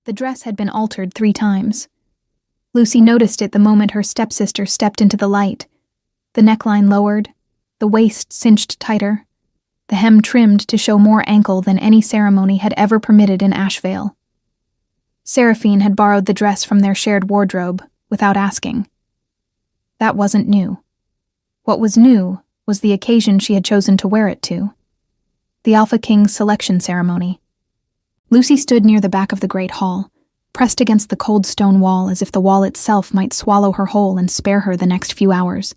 The dress had been altered 3 times. Lucy noticed it the moment her stepsister stepped into the light. The neckline lowered, the waist cinched tighter, the hem trimmed to show more ankle than any ceremony had ever permitted in Ashvale. Seraphine had borrowed the dress from their shared wardrobe, without asking. That wasn't new. What was new was the occasion she had chosen to wear it to. The Alpha King's selection ceremony. Lucy stood near the back of the great hall, pressed against the cold stone wall as if the wall itself might swallow her whole and spare her the next few hours.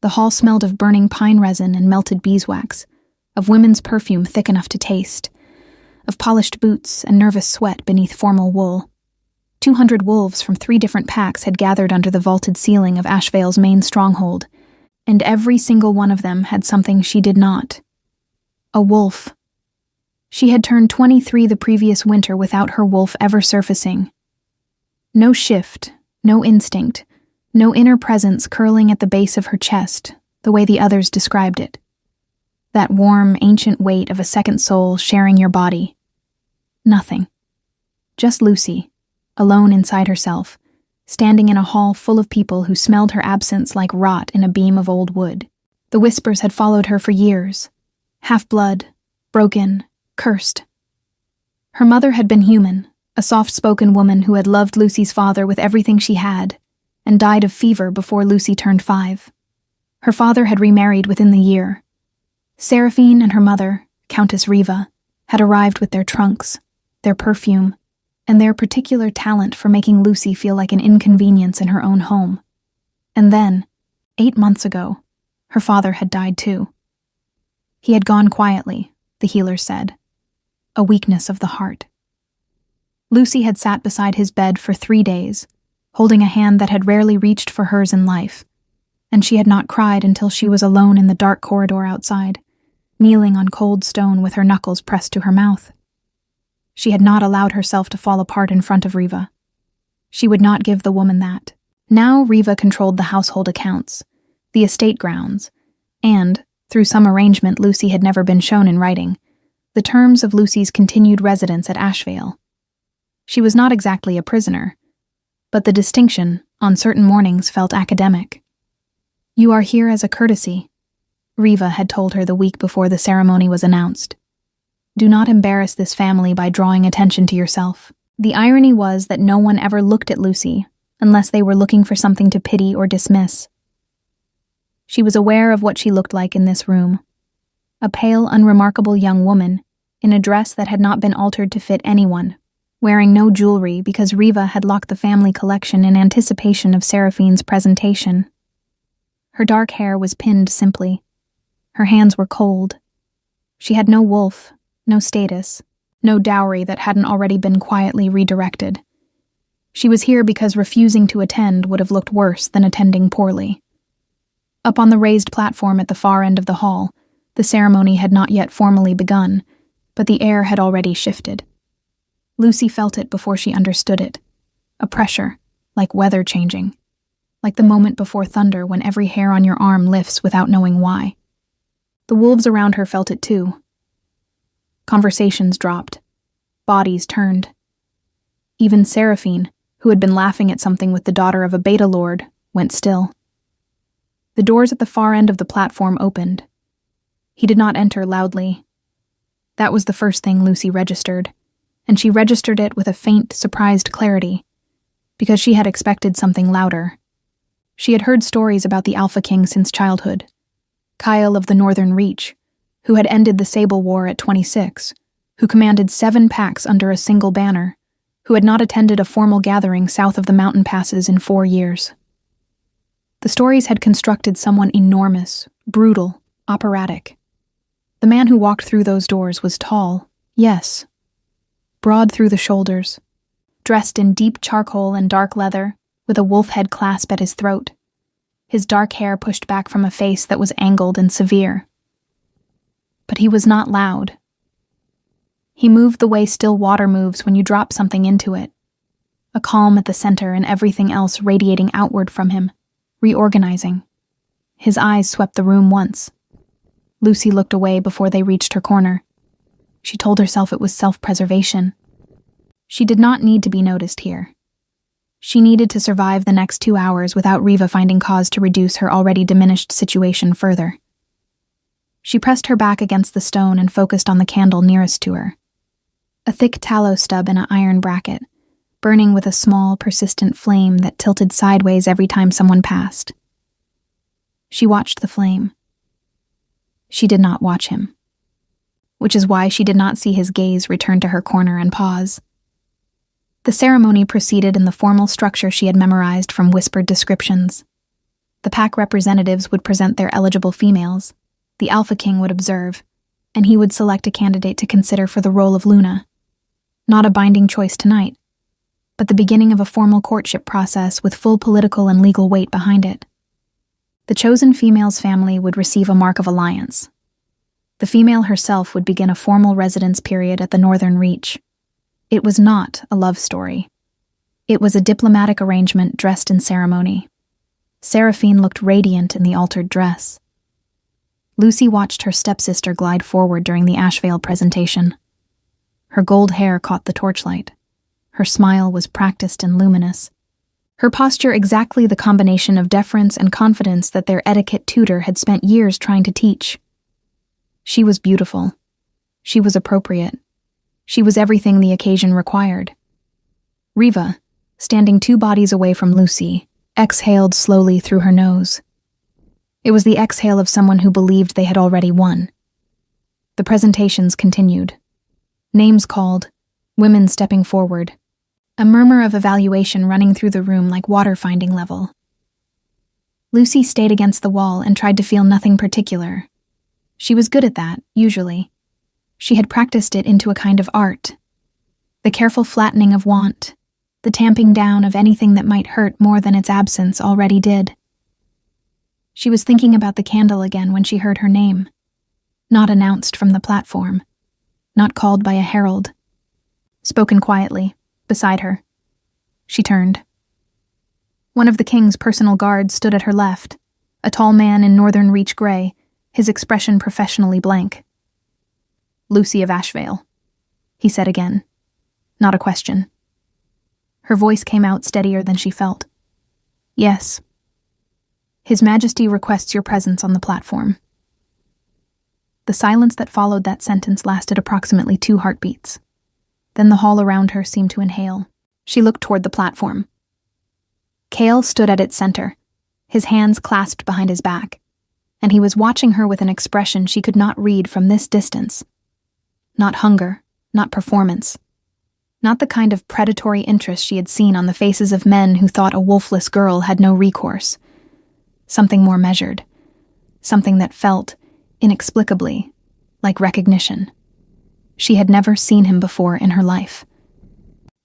The hall smelled of burning pine resin and melted beeswax, of women's perfume thick enough to taste, of polished boots and nervous sweat beneath formal wool. 200 wolves from 3 different packs had gathered under the vaulted ceiling of Ashvale's main stronghold, and every single one of them had something she did not. A wolf. She had turned 23 the previous winter without her wolf ever surfacing. No shift, no instinct, no inner presence curling at the base of her chest, the way the others described it. That warm, ancient weight of a second soul sharing your body. Nothing. Just Lucy, alone inside herself, standing in a hall full of people who smelled her absence like rot in a beam of old wood. The whispers had followed her for years. Half-blood, broken, cursed. Her mother had been human, a soft-spoken woman who had loved Lucy's father with everything she had, and died of fever before Lucy turned 5. Her father had remarried within the year. Seraphine and her mother, Countess Riva, had arrived with their trunks, their perfume, and their particular talent for making Lucy feel like an inconvenience in her own home. And then, 8 months ago, her father had died too. He had gone quietly, the healer said. A weakness of the heart. Lucy had sat beside his bed for 3 days, holding a hand that had rarely reached for hers in life, and she had not cried until she was alone in the dark corridor outside, kneeling on cold stone with her knuckles pressed to her mouth. She had not allowed herself to fall apart in front of Riva. She would not give the woman that. Now Riva controlled the household accounts, the estate grounds, and, through some arrangement Lucy had never been shown in writing, the terms of Lucy's continued residence at Ashvale. She was not exactly a prisoner, but the distinction, on certain mornings, felt academic. "You are here as a courtesy," Riva had told her the week before the ceremony was announced. "Do not embarrass this family by drawing attention to yourself." The irony was that no one ever looked at Lucy, unless they were looking for something to pity or dismiss. She was aware of what she looked like in this room. A pale, unremarkable young woman, in a dress that had not been altered to fit anyone, wearing no jewelry because Riva had locked the family collection in anticipation of Seraphine's presentation. Her dark hair was pinned simply. Her hands were cold. She had no wolf, no status, no dowry that hadn't already been quietly redirected. She was here because refusing to attend would have looked worse than attending poorly. Up on the raised platform at the far end of the hall, the ceremony had not yet formally begun, but the air had already shifted. Lucy felt it before she understood it. A pressure, like weather changing. Like the moment before thunder when every hair on your arm lifts without knowing why. The wolves around her felt it too. Conversations dropped. Bodies turned. Even Seraphine, who had been laughing at something with the daughter of a beta lord, went still. The doors at the far end of the platform opened. He did not enter loudly. That was the first thing Lucy registered, and she registered it with a faint, surprised clarity, because she had expected something louder. She had heard stories about the Alpha King since childhood. Kyle of the Northern Reach, who had ended the Sable War at 26, who commanded 7 packs under a single banner, who had not attended a formal gathering south of the mountain passes in 4 years. The stories had constructed someone enormous, brutal, operatic. The man who walked through those doors was tall, yes, broad through the shoulders, dressed in deep charcoal and dark leather, with a wolf head clasp at his throat, his dark hair pushed back from a face that was angled and severe. But he was not loud. He moved the way still water moves when you drop something into it, a calm at the center and everything else radiating outward from him, reorganizing. His eyes swept the room once. Lucy looked away before they reached her corner. She told herself it was self-preservation. She did not need to be noticed here. She needed to survive the next 2 hours without Riva finding cause to reduce her already diminished situation further. She pressed her back against the stone and focused on the candle nearest to her. A thick tallow stub in an iron bracket, burning with a small, persistent flame that tilted sideways every time someone passed. She watched the flame. She did not watch him, which is why she did not see his gaze return to her corner and pause. The ceremony proceeded in the formal structure she had memorized from whispered descriptions. The pack representatives would present their eligible females, the Alpha King would observe, and he would select a candidate to consider for the role of Luna. Not a binding choice tonight, but the beginning of a formal courtship process with full political and legal weight behind it. The chosen female's family would receive a mark of alliance. The female herself would begin a formal residence period at the Northern Reach. It was not a love story. It was a diplomatic arrangement dressed in ceremony. Seraphine looked radiant in the altered dress. Lucy watched her stepsister glide forward during the Ashvale presentation. Her gold hair caught the torchlight. Her smile was practiced and luminous. Her posture exactly the combination of deference and confidence that their etiquette tutor had spent years trying to teach. She was beautiful. She was appropriate. She was everything the occasion required. Riva, standing 2 bodies away from Lucy, exhaled slowly through her nose. It was the exhale of someone who believed they had already won. The presentations continued. Names called, women stepping forward, a murmur of evaluation running through the room like water finding level. Lucy stayed against the wall and tried to feel nothing particular. She was good at that, usually. She had practiced it into a kind of art. The careful flattening of want, the tamping down of anything that might hurt more than its absence already did. She was thinking about the candle again when she heard her name. Not announced from the platform. Not called by a herald. Spoken quietly, beside her. She turned. One of the king's personal guards stood at her left, a tall man in Northern Reach gray, his expression professionally blank. "Lucy of Ashvale," he said again. Not a question. Her voice came out steadier than she felt. "Yes. His Majesty requests your presence on the platform." The silence that followed that sentence lasted approximately 2 heartbeats. Then the hall around her seemed to inhale. She looked toward the platform. Cale stood at its center, his hands clasped behind his back, and he was watching her with an expression she could not read from this distance. Not hunger, not performance. Not the kind of predatory interest she had seen on the faces of men who thought a wolfless girl had no recourse. Something more measured. Something that felt, inexplicably, like recognition. She had never seen him before in her life.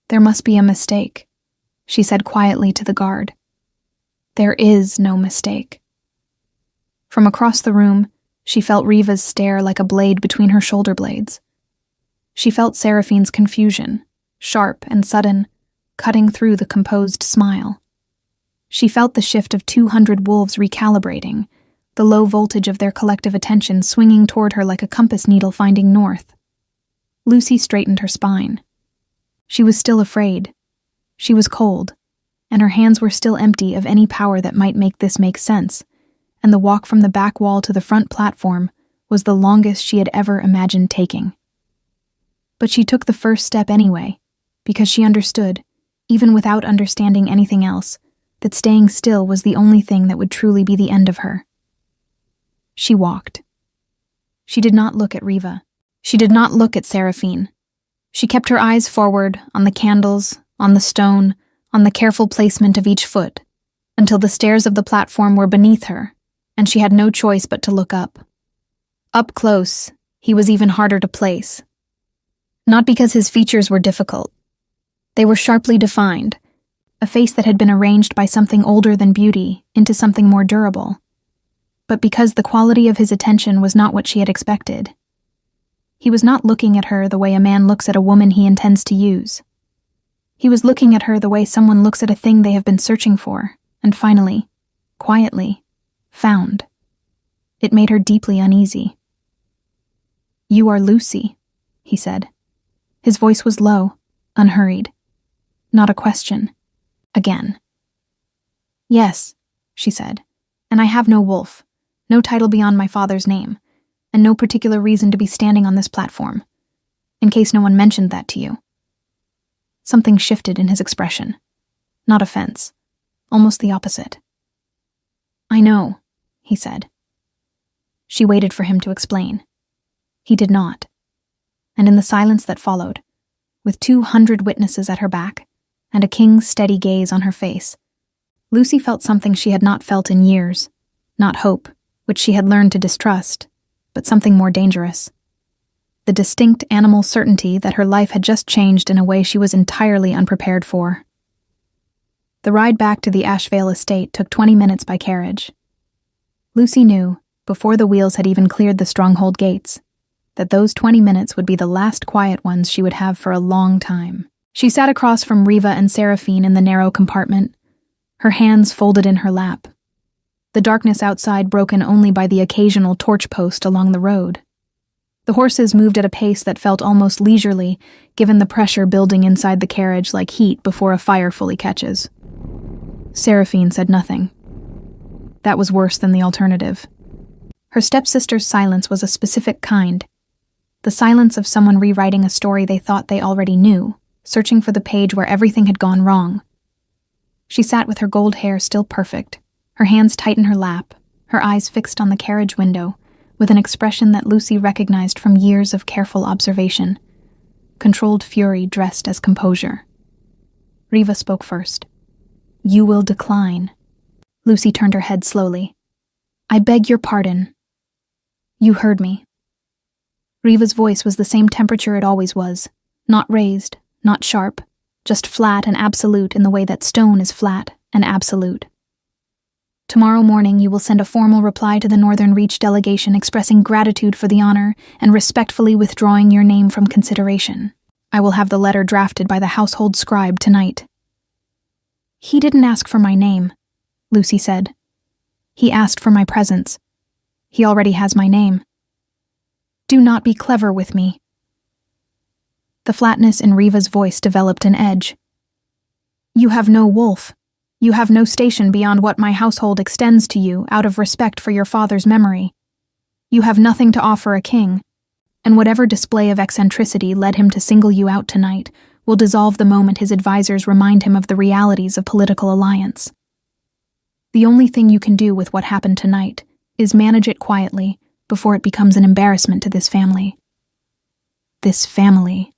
"There must be a mistake," she said quietly to the guard. "There is no mistake." From across the room, she felt Riva's stare like a blade between her shoulder blades. She felt Seraphine's confusion, sharp and sudden, cutting through the composed smile. She felt the shift of 200 wolves recalibrating, the low voltage of their collective attention swinging toward her like a compass needle finding north. Lucy straightened her spine. She was still afraid. She was cold, and her hands were still empty of any power that might make this make sense, and the walk from the back wall to the front platform was the longest she had ever imagined taking. But she took the first step anyway, because she understood, even without understanding anything else, that staying still was the only thing that would truly be the end of her. She walked. She did not look at Riva. She did not look at Seraphine. She kept her eyes forward, on the candles, on the stone, on the careful placement of each foot, until the stairs of the platform were beneath her, and she had no choice but to look up. Up close, he was even harder to place. Not because his features were difficult. They were sharply defined, a face that had been arranged by something older than beauty into something more durable, but because the quality of his attention was not what she had expected. He was not looking at her the way a man looks at a woman he intends to use. He was looking at her the way someone looks at a thing they have been searching for, and finally, quietly, found. It made her deeply uneasy. "You are Lucy," he said. His voice was low, unhurried. Not a question. Again. Yes, she said, and I have no wolf, no title beyond my father's name, and no particular reason to be standing on this platform, in case no one mentioned that to you. Something shifted in his expression. Not offense, almost the opposite. I know, he said. She waited for him to explain. He did not. And in the silence that followed, with 200 witnesses at her back and a king's steady gaze on her face, Lucy felt something she had not felt in years, not hope, which she had learned to distrust, but something more dangerous. The distinct animal certainty that her life had just changed in a way she was entirely unprepared for. The ride back to the Ashvale estate took 20 minutes by carriage. Lucy knew, before the wheels had even cleared the stronghold gates, that those 20 minutes would be the last quiet ones she would have for a long time. She sat across from Riva and Seraphine in the narrow compartment, her hands folded in her lap, the darkness outside broken only by the occasional torch post along the road. The horses moved at a pace that felt almost leisurely, given the pressure building inside the carriage like heat before a fire fully catches. Seraphine said nothing. That was worse than the alternative. Her stepsister's silence was a specific kind, the silence of someone rewriting a story they thought they already knew, searching for the page where everything had gone wrong. She sat with her gold hair still perfect, her hands tight in her lap, her eyes fixed on the carriage window, with an expression that Lucy recognized from years of careful observation. Controlled fury dressed as composure. Riva spoke first. You will decline. Lucy turned her head slowly. I beg your pardon. You heard me. Riva's voice was the same temperature it always was, not raised, not sharp, just flat and absolute in the way that stone is flat and absolute. Tomorrow morning you will send a formal reply to the Northern Reach delegation expressing gratitude for the honor and respectfully withdrawing your name from consideration. I will have the letter drafted by the household scribe tonight. He didn't ask for my name, Lucy said. He asked for my presence. He already has my name. Do not be clever with me. The flatness in Riva's voice developed an edge. You have no wolf. You have no station beyond what my household extends to you out of respect for your father's memory. You have nothing to offer a king, and whatever display of eccentricity led him to single you out tonight will dissolve the moment his advisors remind him of the realities of political alliance. The only thing you can do with what happened tonight is manage it quietly before it becomes an embarrassment to this family. This family.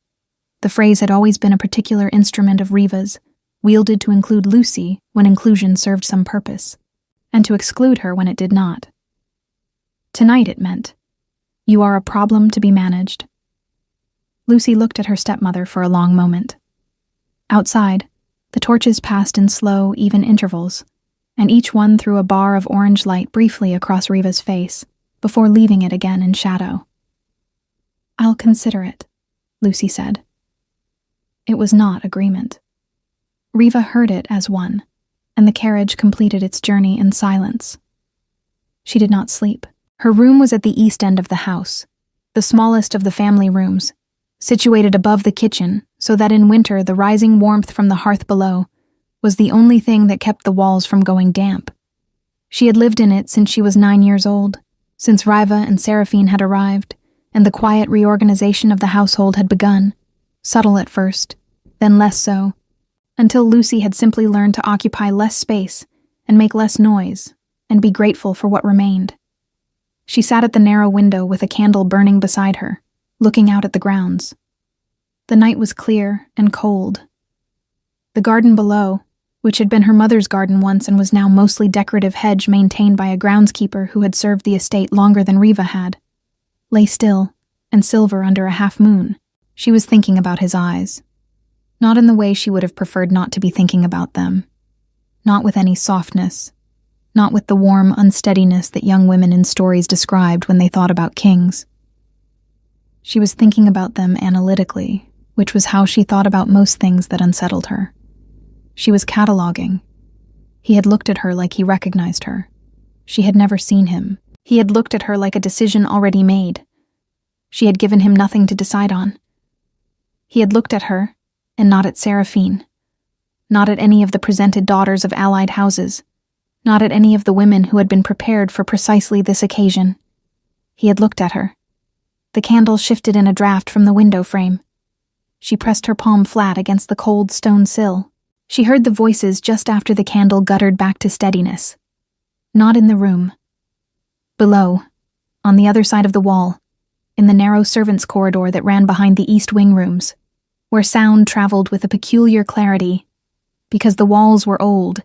The phrase had always been a particular instrument of Riva's, wielded to include Lucy when inclusion served some purpose, and to exclude her when it did not. Tonight it meant, you are a problem to be managed. Lucy looked at her stepmother for a long moment. Outside, the torches passed in slow, even intervals, and each one threw a bar of orange light briefly across Riva's face, before leaving it again in shadow. I'll consider it, Lucy said. It was not agreement. Riva heard it as one, and the carriage completed its journey in silence. She did not sleep. Her room was at the east end of the house, the smallest of the family rooms, situated above the kitchen so that in winter the rising warmth from the hearth below was the only thing that kept the walls from going damp. She had lived in it since she was 9 years old, since Riva and Seraphine had arrived, and the quiet reorganization of the household had begun, subtle at first, then less so, until Lucy had simply learned to occupy less space and make less noise, and be grateful for what remained. She sat at the narrow window with a candle burning beside her, looking out at the grounds. The night was clear and cold. The garden below, which had been her mother's garden once and was now mostly decorative hedge maintained by a groundskeeper who had served the estate longer than Riva had, lay still and silver under a half-moon. She was thinking about his eyes. Not in the way she would have preferred not to be thinking about them. Not with any softness. Not with the warm unsteadiness that young women in stories described when they thought about kings. She was thinking about them analytically, which was how she thought about most things that unsettled her. She was cataloging. He had looked at her like he recognized her. She had never seen him. He had looked at her like a decision already made. She had given him nothing to decide on. He had looked at her, And not at Seraphine. Not at any of the presented daughters of allied houses. Not at any of the women who had been prepared for precisely this occasion. He had looked at her. The candle shifted in a draft from the window frame. She pressed her palm flat against the cold stone sill. She heard the voices just after the candle guttered back to steadiness. Not in the room. Below, on the other side of the wall, in the narrow servants' corridor that ran behind the east wing rooms, where sound traveled with a peculiar clarity, because the walls were old,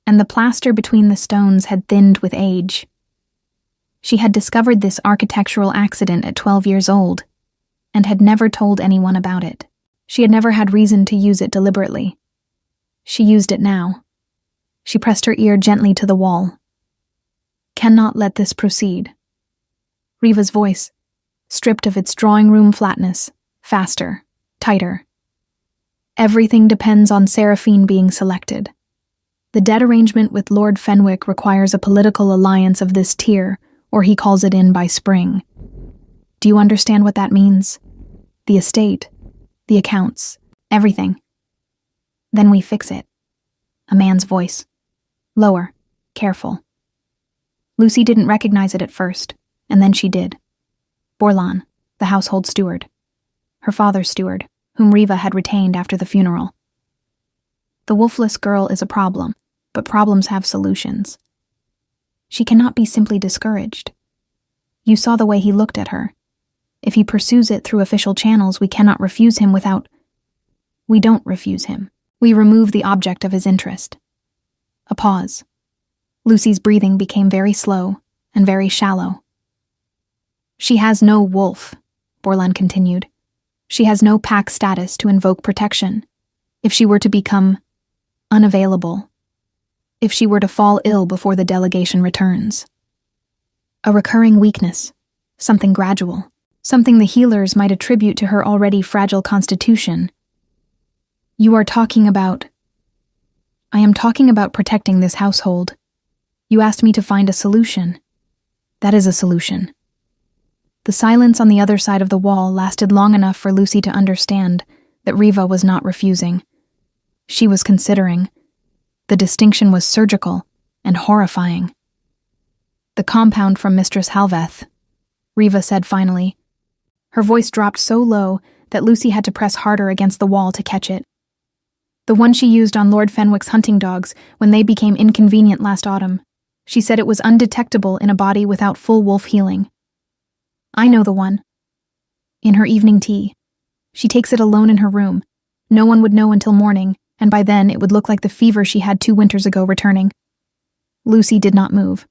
and the plaster between the stones had thinned with age. She had discovered this architectural accident at 12 years old, and had never told anyone about it. She had never had reason to use it deliberately. She used it now. She pressed her ear gently to the wall. Cannot let this proceed. Riva's voice, stripped of its drawing-room flatness, faster, tighter. Everything depends on Seraphine being selected. The debt arrangement with Lord Fenwick requires a political alliance of this tier, or he calls it in by spring. Do you understand what that means? The estate, the accounts, everything. Then we fix it. A man's voice. Lower, careful. Lucy didn't recognize it at first, and then she did. Borlan, the household steward. Her father's steward, whom Riva had retained after the funeral. The wolfless girl is a problem, but problems have solutions. She cannot be simply discouraged. You saw the way he looked at her. If he pursues it through official channels, we cannot refuse him without... We don't refuse him. We remove the object of his interest. A pause. Lucy's breathing became very slow and very shallow. She has no wolf, Borlan continued. She has no pack status to invoke protection. If she were to become unavailable, if she were to fall ill before the delegation returns. A recurring weakness, something gradual, something the healers might attribute to her already fragile constitution. You are talking about... I am talking about protecting this household. You asked me to find a solution. That is a solution. The silence on the other side of the wall lasted long enough for Lucy to understand that Riva was not refusing. She was considering. The distinction was surgical and horrifying. The compound from Mistress Halveth, Riva said finally. Her voice dropped so low that Lucy had to press harder against the wall to catch it. The one she used on Lord Fenwick's hunting dogs when they became inconvenient last autumn. She said it was undetectable in a body without full wolf healing. I know the one. In her evening tea. She takes it alone in her room. No one would know until morning, and by then it would look like the fever she had 2 winters ago returning. Lucy did not move.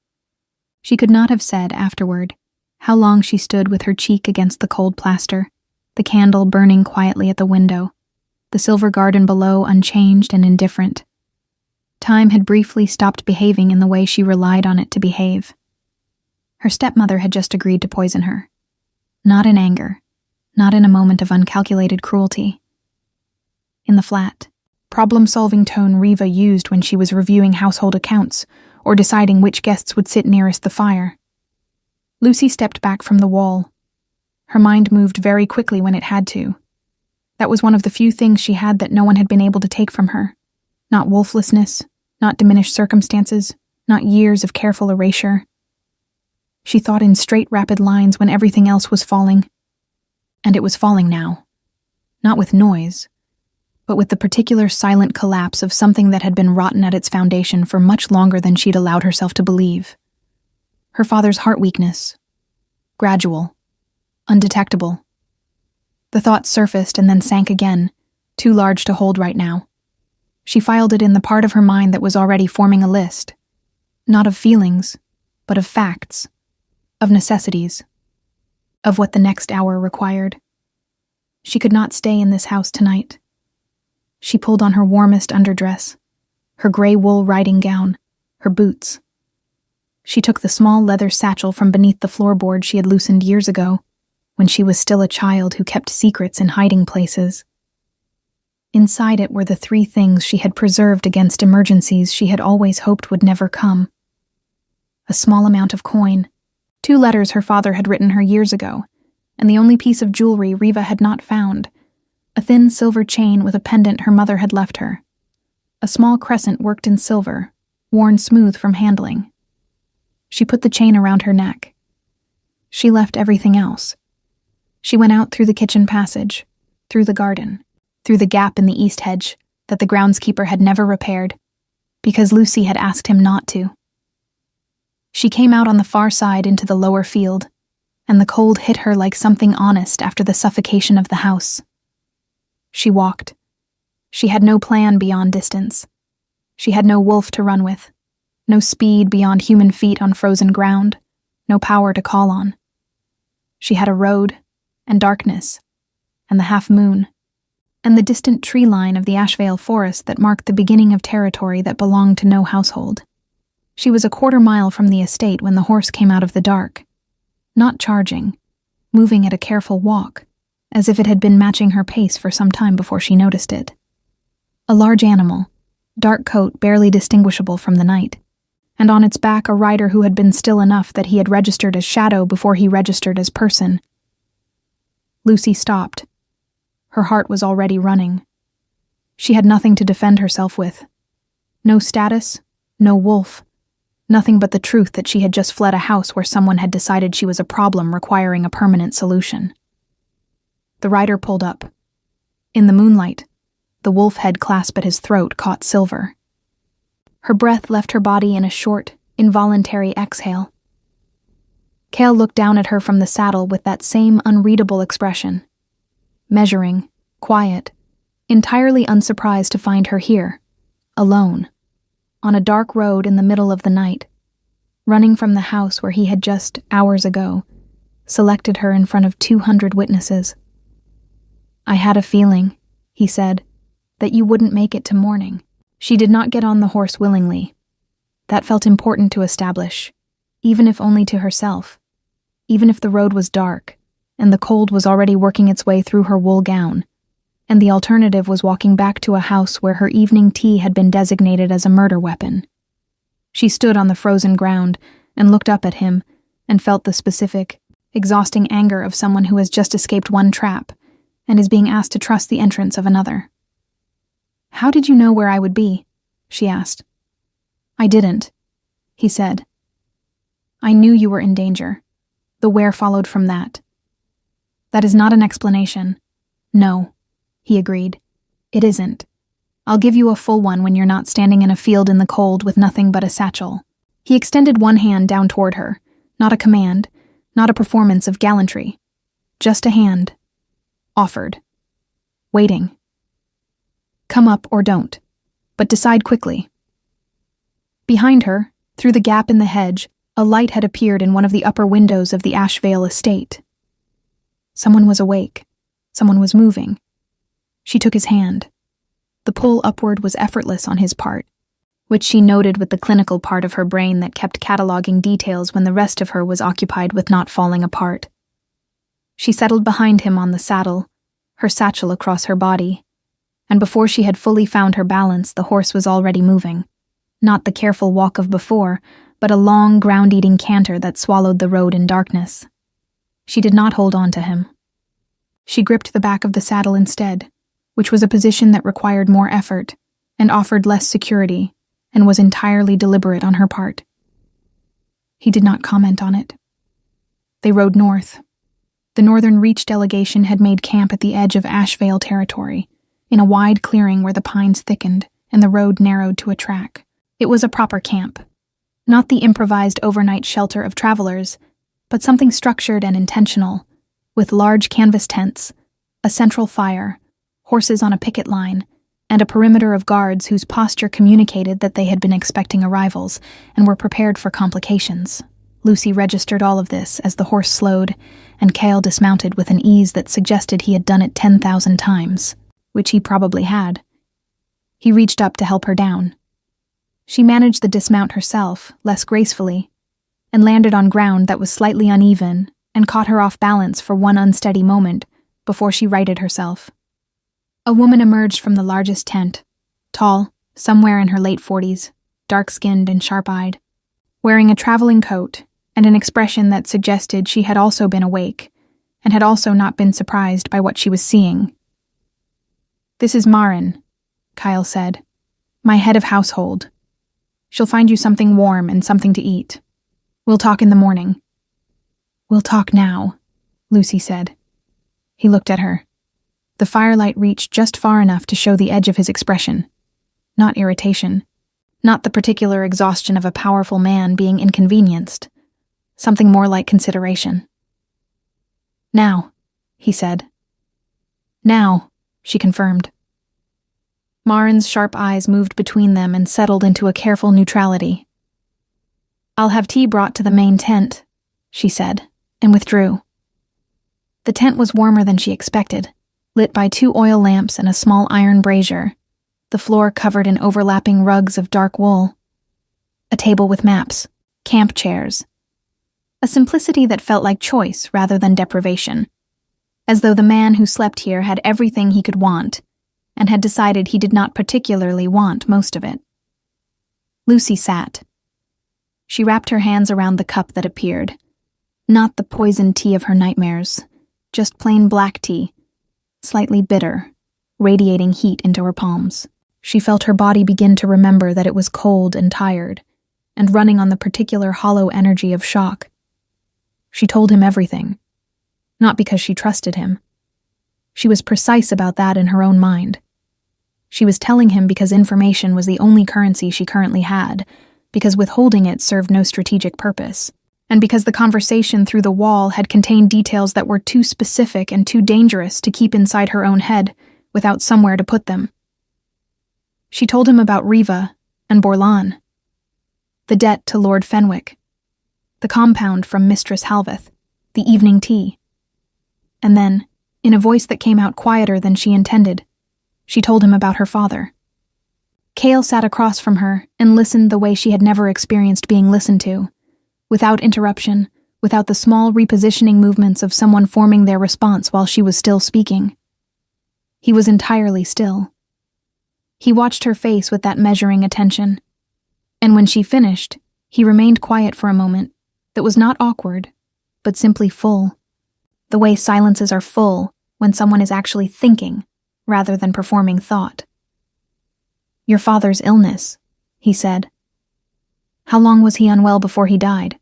She could not have said, afterward, how long she stood with her cheek against the cold plaster, the candle burning quietly at the window, the silver garden below unchanged and indifferent. Time had briefly stopped behaving in the way she relied on it to behave. Her stepmother had just agreed to poison her. Not in anger, not in a moment of uncalculated cruelty. In the flat, problem-solving tone Riva used when she was reviewing household accounts or deciding which guests would sit nearest the fire. Lucy stepped back from the wall. Her mind moved very quickly when it had to. That was one of the few things she had that no one had been able to take from her. Not wolflessness, not diminished circumstances, not years of careful erasure. She thought in straight, rapid lines when everything else was falling. And it was falling now. Not with noise, but with the particular silent collapse of something that had been rotten at its foundation for much longer than she'd allowed herself to believe. Her father's heart weakness. Gradual. Undetectable. The thought surfaced and then sank again, too large to hold right now. She filed it in the part of her mind that was already forming a list. Not of feelings, but of facts. Of necessities. Of what the next hour required. She could not stay in this house tonight. She pulled on her warmest underdress, her gray wool riding gown, her boots. She took the small leather satchel from beneath the floorboard she had loosened years ago, when she was still a child who kept secrets in hiding places. Inside it were the 3 things she had preserved against emergencies she had always hoped would never come. A small amount of coin, 2 letters her father had written her years ago, and the only piece of jewelry Riva had not found, a thin silver chain with a pendant her mother had left her. A small crescent worked in silver, worn smooth from handling. She put the chain around her neck. She left everything else. She went out through the kitchen passage, through the garden, through the gap in the east hedge that the groundskeeper had never repaired, because Lucy had asked him not to. She came out on the far side into the lower field, and the cold hit her like something honest after the suffocation of the house. She walked. She had no plan beyond distance. She had no wolf to run with, no speed beyond human feet on frozen ground, no power to call on. She had a road, and darkness, and the half-moon, and the distant tree line of the Ashvale forest that marked the beginning of territory that belonged to no household. She was a quarter-mile from the estate when the horse came out of the dark, not charging, moving at a careful walk, as if it had been matching her pace for some time before she noticed it. A large animal, dark coat barely distinguishable from the night, and on its back a rider who had been still enough that he had registered as shadow before he registered as person. Lucy stopped. Her heart was already running. She had nothing to defend herself with. No status, no wolf, nothing but the truth that she had just fled a house where someone had decided she was a problem requiring a permanent solution. The rider pulled up. In the moonlight, the wolf head clasp at his throat caught silver. Her breath left her body in a short, involuntary exhale. Cale looked down at her from the saddle with that same unreadable expression. Measuring, quiet, entirely unsurprised to find her here, alone, on a dark road in the middle of the night, running from the house where he had just, hours ago, selected her in front of 200 witnesses. "I had a feeling," he said, "that you wouldn't make it to morning." She did not get on the horse willingly. That felt important to establish, even if only to herself, even if the road was dark, and the cold was already working its way through her wool gown, and the alternative was walking back to a house where her evening tea had been designated as a murder weapon. She stood on the frozen ground and looked up at him and felt the specific, exhausting anger of someone who has just escaped one trap and is being asked to trust the entrance of another. "How did you know where I would be?" she asked. "I didn't," he said. "I knew you were in danger. The where followed from that." "That is not an explanation." "No," he agreed. "It isn't. I'll give you a full one when you're not standing in a field in the cold with nothing but a satchel." He extended one hand down toward her, not a command, not a performance of gallantry. Just a hand. Offered. Waiting. "Come up or don't, but decide quickly." Behind her, through the gap in the hedge, a light had appeared in one of the upper windows of the Ashvale estate. Someone was awake. Someone was moving. She took his hand. The pull upward was effortless on his part, which she noted with the clinical part of her brain that kept cataloging details when the rest of her was occupied with not falling apart. She settled behind him on the saddle, her satchel across her body, and before she had fully found her balance, the horse was already moving. Not the careful walk of before, but a long, ground-eating canter that swallowed the road in darkness. She did not hold on to him. She gripped the back of the saddle instead, which was a position that required more effort and offered less security and was entirely deliberate on her part. He did not comment on it. They rode north. The Northern Reach delegation had made camp at the edge of Ashvale territory, in a wide clearing where the pines thickened and the road narrowed to a track. It was a proper camp, not the improvised overnight shelter of travelers, but something structured and intentional, with large canvas tents, a central fire, horses on a picket line, and a perimeter of guards whose posture communicated that they had been expecting arrivals and were prepared for complications. Lucy registered all of this as the horse slowed, and Cale dismounted with an ease that suggested he had done it 10,000 times, which he probably had. He reached up to help her down. She managed the dismount herself, less gracefully, and landed on ground that was slightly uneven and caught her off balance for one unsteady moment before she righted herself. A woman emerged from the largest tent, tall, somewhere in her late 40s, dark-skinned and sharp-eyed, wearing a traveling coat and an expression that suggested she had also been awake and had also not been surprised by what she was seeing. This is Marin, Kyle said. My head of household. She'll find you something warm and something to eat. We'll talk in the morning. We'll talk now, Lucy said. He looked at her. The firelight reached just far enough to show the edge of his expression. Not irritation. Not the particular exhaustion of a powerful man being inconvenienced. Something more like consideration. Now, he said. Now, she confirmed. Marin's sharp eyes moved between them and settled into a careful neutrality. I'll have tea brought to the main tent, she said, and withdrew. The tent was warmer than she expected, lit by 2 oil lamps and a small iron brazier, the floor covered in overlapping rugs of dark wool. A table with maps, camp chairs. A simplicity that felt like choice rather than deprivation, as though the man who slept here had everything he could want, and had decided he did not particularly want most of it. Lucy sat. She wrapped her hands around the cup that appeared. Not the poisoned tea of her nightmares, just plain black tea, slightly bitter, radiating heat into her palms. She felt her body begin to remember that it was cold and tired, and running on the particular hollow energy of shock. She told him everything, not because she trusted him. She was precise about that in her own mind. She was telling him because information was the only currency she currently had, because withholding it served no strategic purpose, and because the conversation through the wall had contained details that were too specific and too dangerous to keep inside her own head without somewhere to put them. She told him about Riva and Borlan, the debt to Lord Fenwick, the compound from Mistress Halveth, the evening tea. And then, in a voice that came out quieter than she intended, she told him about her father. Cale sat across from her and listened the way she had never experienced being listened to, without interruption, without the small repositioning movements of someone forming their response while she was still speaking. He was entirely still. He watched her face with that measuring attention, and when she finished, he remained quiet for a moment that was not awkward, but simply full, the way silences are full when someone is actually thinking rather than performing thought. Your father's illness, he said. How long was he unwell before he died?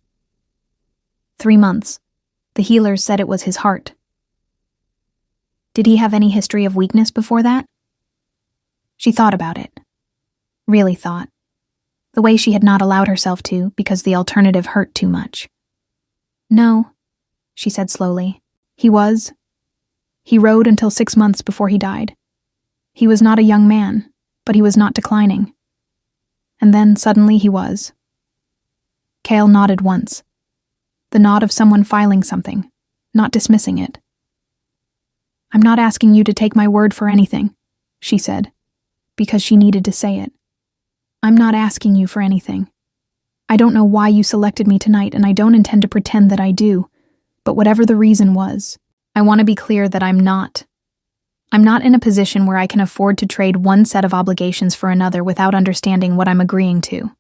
3 months. The healers said it was his heart. Did he have any history of weakness before that? She thought about it. Really thought. The way she had not allowed herself to because the alternative hurt too much. No, she said slowly. He rode until 6 months before he died. He was not a young man, but he was not declining. And then suddenly he was. Cale nodded once. The nod of someone filing something, not dismissing it. I'm not asking you to take my word for anything, she said, because she needed to say it. I'm not asking you for anything. I don't know why you selected me tonight, and I don't intend to pretend that I do, but whatever the reason was, I want to be clear that I'm not in a position where I can afford to trade one set of obligations for another without understanding what I'm agreeing to.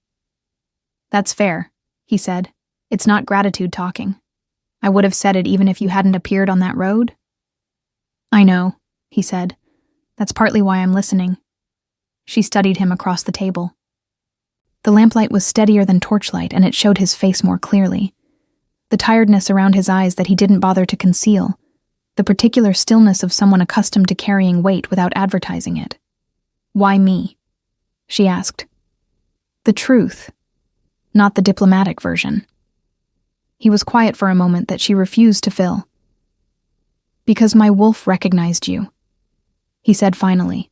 That's fair, he said. It's not gratitude talking. I would have said it even if you hadn't appeared on that road. I know, he said. That's partly why I'm listening. She studied him across the table. The lamplight was steadier than torchlight, and it showed his face more clearly. The tiredness around his eyes that he didn't bother to conceal. The particular stillness of someone accustomed to carrying weight without advertising it. Why me? She asked. The truth, not the diplomatic version. He was quiet for a moment that she refused to fill. Because my wolf recognized you, he said finally.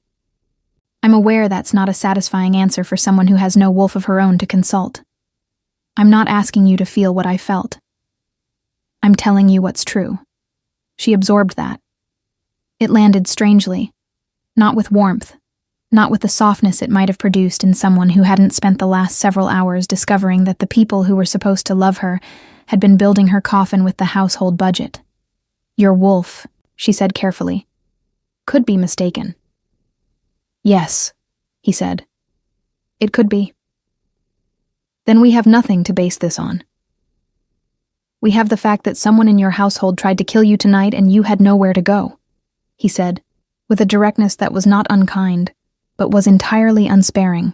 I'm aware that's not a satisfying answer for someone who has no wolf of her own to consult. I'm not asking you to feel what I felt. I'm telling you what's true. She absorbed that. It landed strangely, not with warmth, not with the softness it might have produced in someone who hadn't spent the last several hours discovering that the people who were supposed to love her had been building her coffin with the household budget. Your wolf, she said carefully, could be mistaken. Yes, he said. It could be. Then we have nothing to base this on. We have the fact that someone in your household tried to kill you tonight and you had nowhere to go, he said, with a directness that was not unkind, but was entirely unsparing.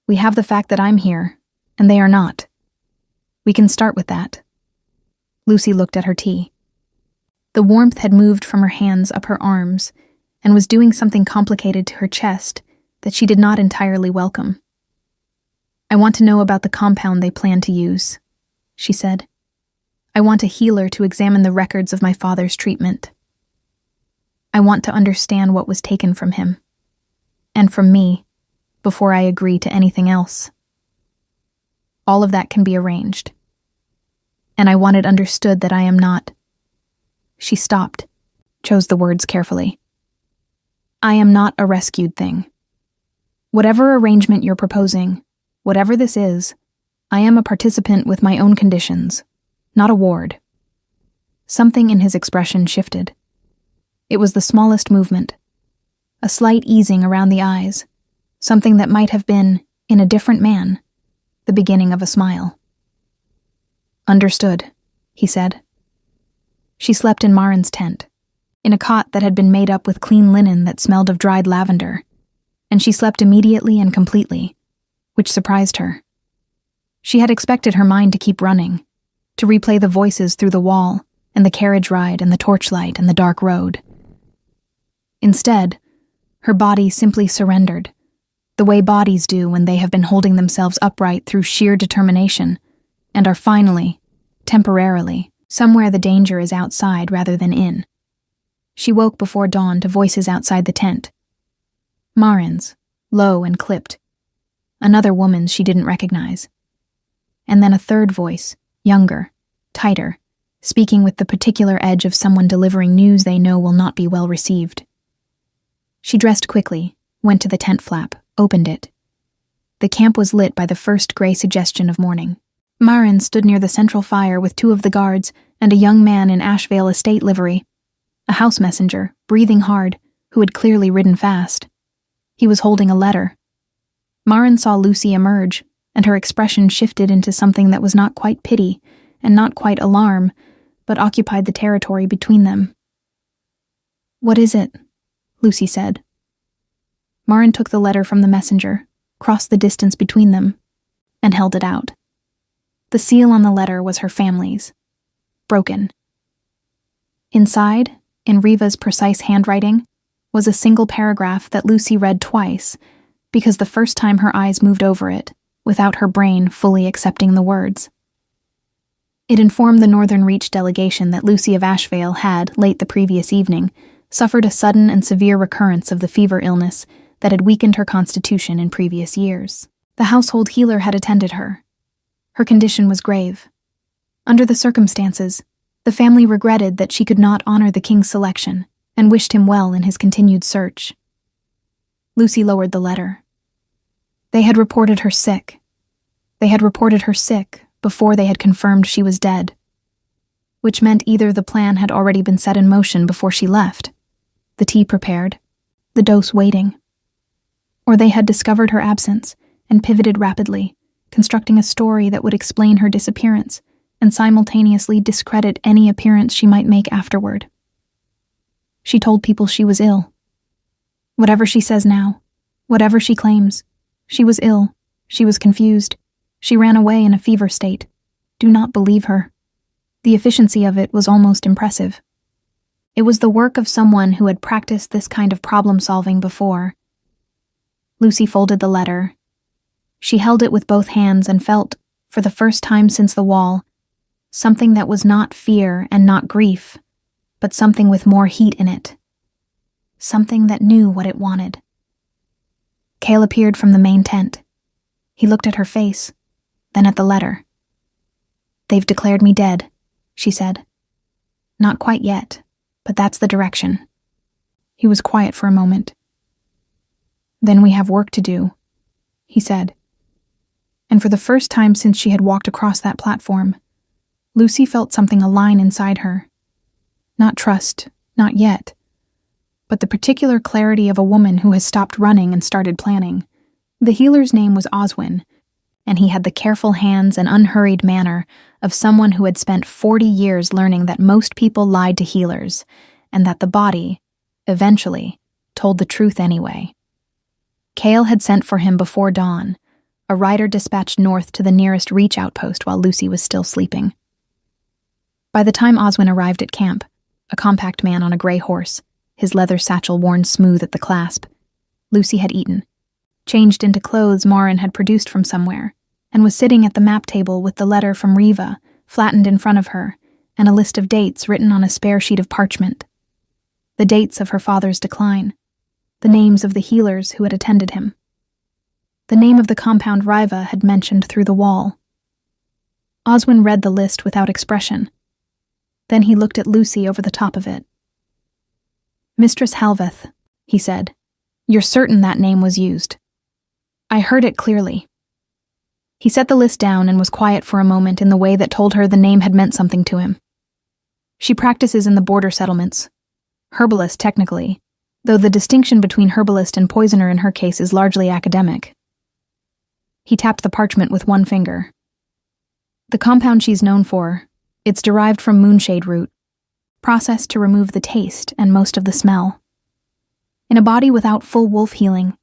"We have the fact that I'm here, and they are not. We can start with that." Lucy looked at her tea. The warmth had moved from her hands up her arms and was doing something complicated to her chest that she did not entirely welcome. "I want to know about the compound they plan to use," she said. "I want a healer to examine the records of my father's treatment. I want to understand what was taken from him, and from me, before I agree to anything else. All of that can be arranged. And I want it understood that I am not—" She stopped, chose the words carefully. "I am not a rescued thing. Whatever arrangement you're proposing, whatever this is, I am a participant with my own conditions, not a ward." Something in his expression shifted. It was the smallest movement, a slight easing around the eyes, something that might have been, in a different man, the beginning of a smile. "Understood," he said. She slept in Marin's tent, in a cot that had been made up with clean linen that smelled of dried lavender, and she slept immediately and completely, which surprised her. She had expected her mind to keep running, to replay the voices through the wall, and the carriage ride, and the torchlight, and the dark road. Instead, her body simply surrendered, the way bodies do when they have been holding themselves upright through sheer determination, and are finally, temporarily, somewhere the danger is outside rather than in. She woke before dawn to voices outside the tent. Marin's, low and clipped. Another woman's she didn't recognize. And then a third voice, younger, tighter, speaking with the particular edge of someone delivering news they know will not be well received. She dressed quickly, went to the tent flap, opened it. The camp was lit by the first gray suggestion of morning. Marin stood near the central fire with two of the guards and a young man in Ashvale estate livery, a house messenger, breathing hard, who had clearly ridden fast. He was holding a letter. Marin saw Lucy emerge, and her expression shifted into something that was not quite pity and not quite alarm, but occupied the territory between them. "What is it?" Lucy said. Marin took the letter from the messenger, crossed the distance between them, and held it out. The seal on the letter was her family's, broken. Inside, in Riva's precise handwriting, was a single paragraph that Lucy read twice, because the first time her eyes moved over it, without her brain fully accepting the words. It informed the Northern Reach delegation that Lucy of Ashvale had, late the previous evening, suffered a sudden and severe recurrence of the fever illness that had weakened her constitution in previous years. The household healer had attended her. Her condition was grave. Under the circumstances, the family regretted that she could not honor the king's selection and wished him well in his continued search. Lucy lowered the letter. They had reported her sick. They had reported her sick before they had confirmed she was dead, which meant either the plan had already been set in motion before she left, the tea prepared, the dose waiting, or they had discovered her absence and pivoted rapidly, constructing a story that would explain her disappearance and simultaneously discredit any appearance she might make afterward. She told people she was ill. Whatever she says now, whatever she claims, she was ill, she was confused, she ran away in a fever state. Do not believe her. The efficiency of it was almost impressive. It was the work of someone who had practiced this kind of problem-solving before. Lucy folded the letter. She held it with both hands and felt, for the first time since the wall, something that was not fear and not grief, but something with more heat in it. Something that knew what it wanted. Cale appeared from the main tent. He looked at her face, then at the letter. "They've declared me dead," she said. "Not quite yet, but that's the direction." He was quiet for a moment. "Then we have work to do," he said. And for the first time since she had walked across that platform, Lucy felt something align inside her. Not trust, not yet, but the particular clarity of a woman who has stopped running and started planning. The healer's name was Oswin, and he had the careful hands and unhurried manner of someone who had spent 40 years learning that most people lied to healers, and that the body, eventually, told the truth anyway. Cale had sent for him before dawn, a rider dispatched north to the nearest Reach outpost while Lucy was still sleeping. By the time Oswin arrived at camp, a compact man on a gray horse, his leather satchel worn smooth at the clasp, Lucy had eaten, changed into clothes Marin had produced from somewhere, and was sitting at the map table with the letter from Riva flattened in front of her and a list of dates written on a spare sheet of parchment. The dates of her father's decline, the names of the healers who had attended him. The name of the compound Riva had mentioned through the wall. Oswin read the list without expression. Then he looked at Lucy over the top of it. "Mistress Halveth," he said, "you're certain that name was used?" "I heard it clearly." He set the list down and was quiet for a moment in the way that told her the name had meant something to him. "She practices in the border settlements. Herbalist, technically, though the distinction between herbalist and poisoner in her case is largely academic." He tapped the parchment with one finger. "The compound she's known for, it's derived from moonshade root, processed to remove the taste and most of the smell. In a body without full wolf healing,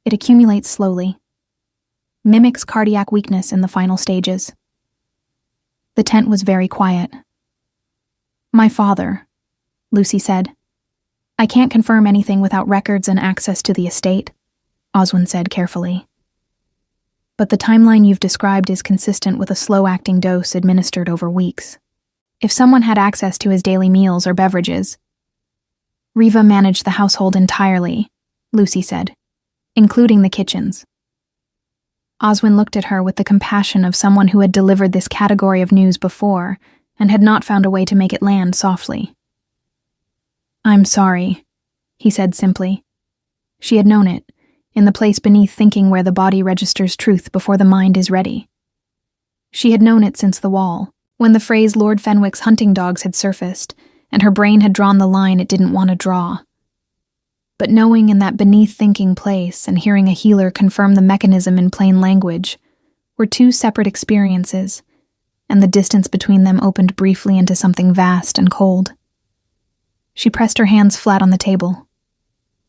it accumulates slowly. Mimics cardiac weakness in the final stages." The tent was very quiet. "My father," Lucy said. "I can't confirm anything without records and access to the estate," Oswin said carefully. "But the timeline you've described is consistent with a slow-acting dose administered over weeks. If someone had access to his daily meals or beverages..." "Riva managed the household entirely," Lucy said, "including the kitchens." Oswin looked at her with the compassion of someone who had delivered this category of news before and had not found a way to make it land softly. "I'm sorry," he said simply. She had known it, in the place beneath thinking where the body registers truth before the mind is ready. She had known it since the wall, when the phrase Lord Fenwick's hunting dogs had surfaced, and her brain had drawn the line it didn't want to draw. But knowing in that beneath-thinking place and hearing a healer confirm the mechanism in plain language were two separate experiences, and the distance between them opened briefly into something vast and cold. She pressed her hands flat on the table.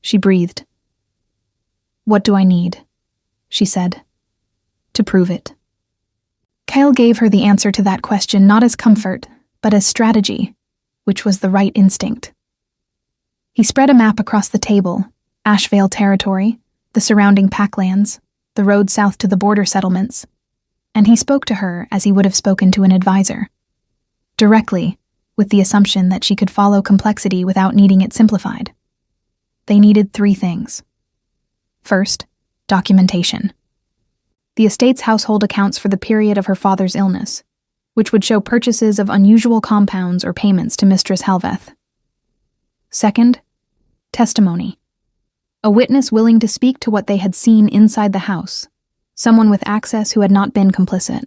She breathed. "What do I need?" she said. "To prove it." Cale gave her the answer to that question not as comfort, but as strategy, which was the right instinct. He spread a map across the table, Ashvale territory, the surrounding packlands, the road south to the border settlements, and he spoke to her as he would have spoken to an advisor. Directly, with the assumption that she could follow complexity without needing it simplified. They needed 3 things. First, documentation. The estate's household accounts for the period of her father's illness, which would show purchases of unusual compounds or payments to Mistress Halveth. Second, testimony. A witness willing to speak to what they had seen inside the house, someone with access who had not been complicit.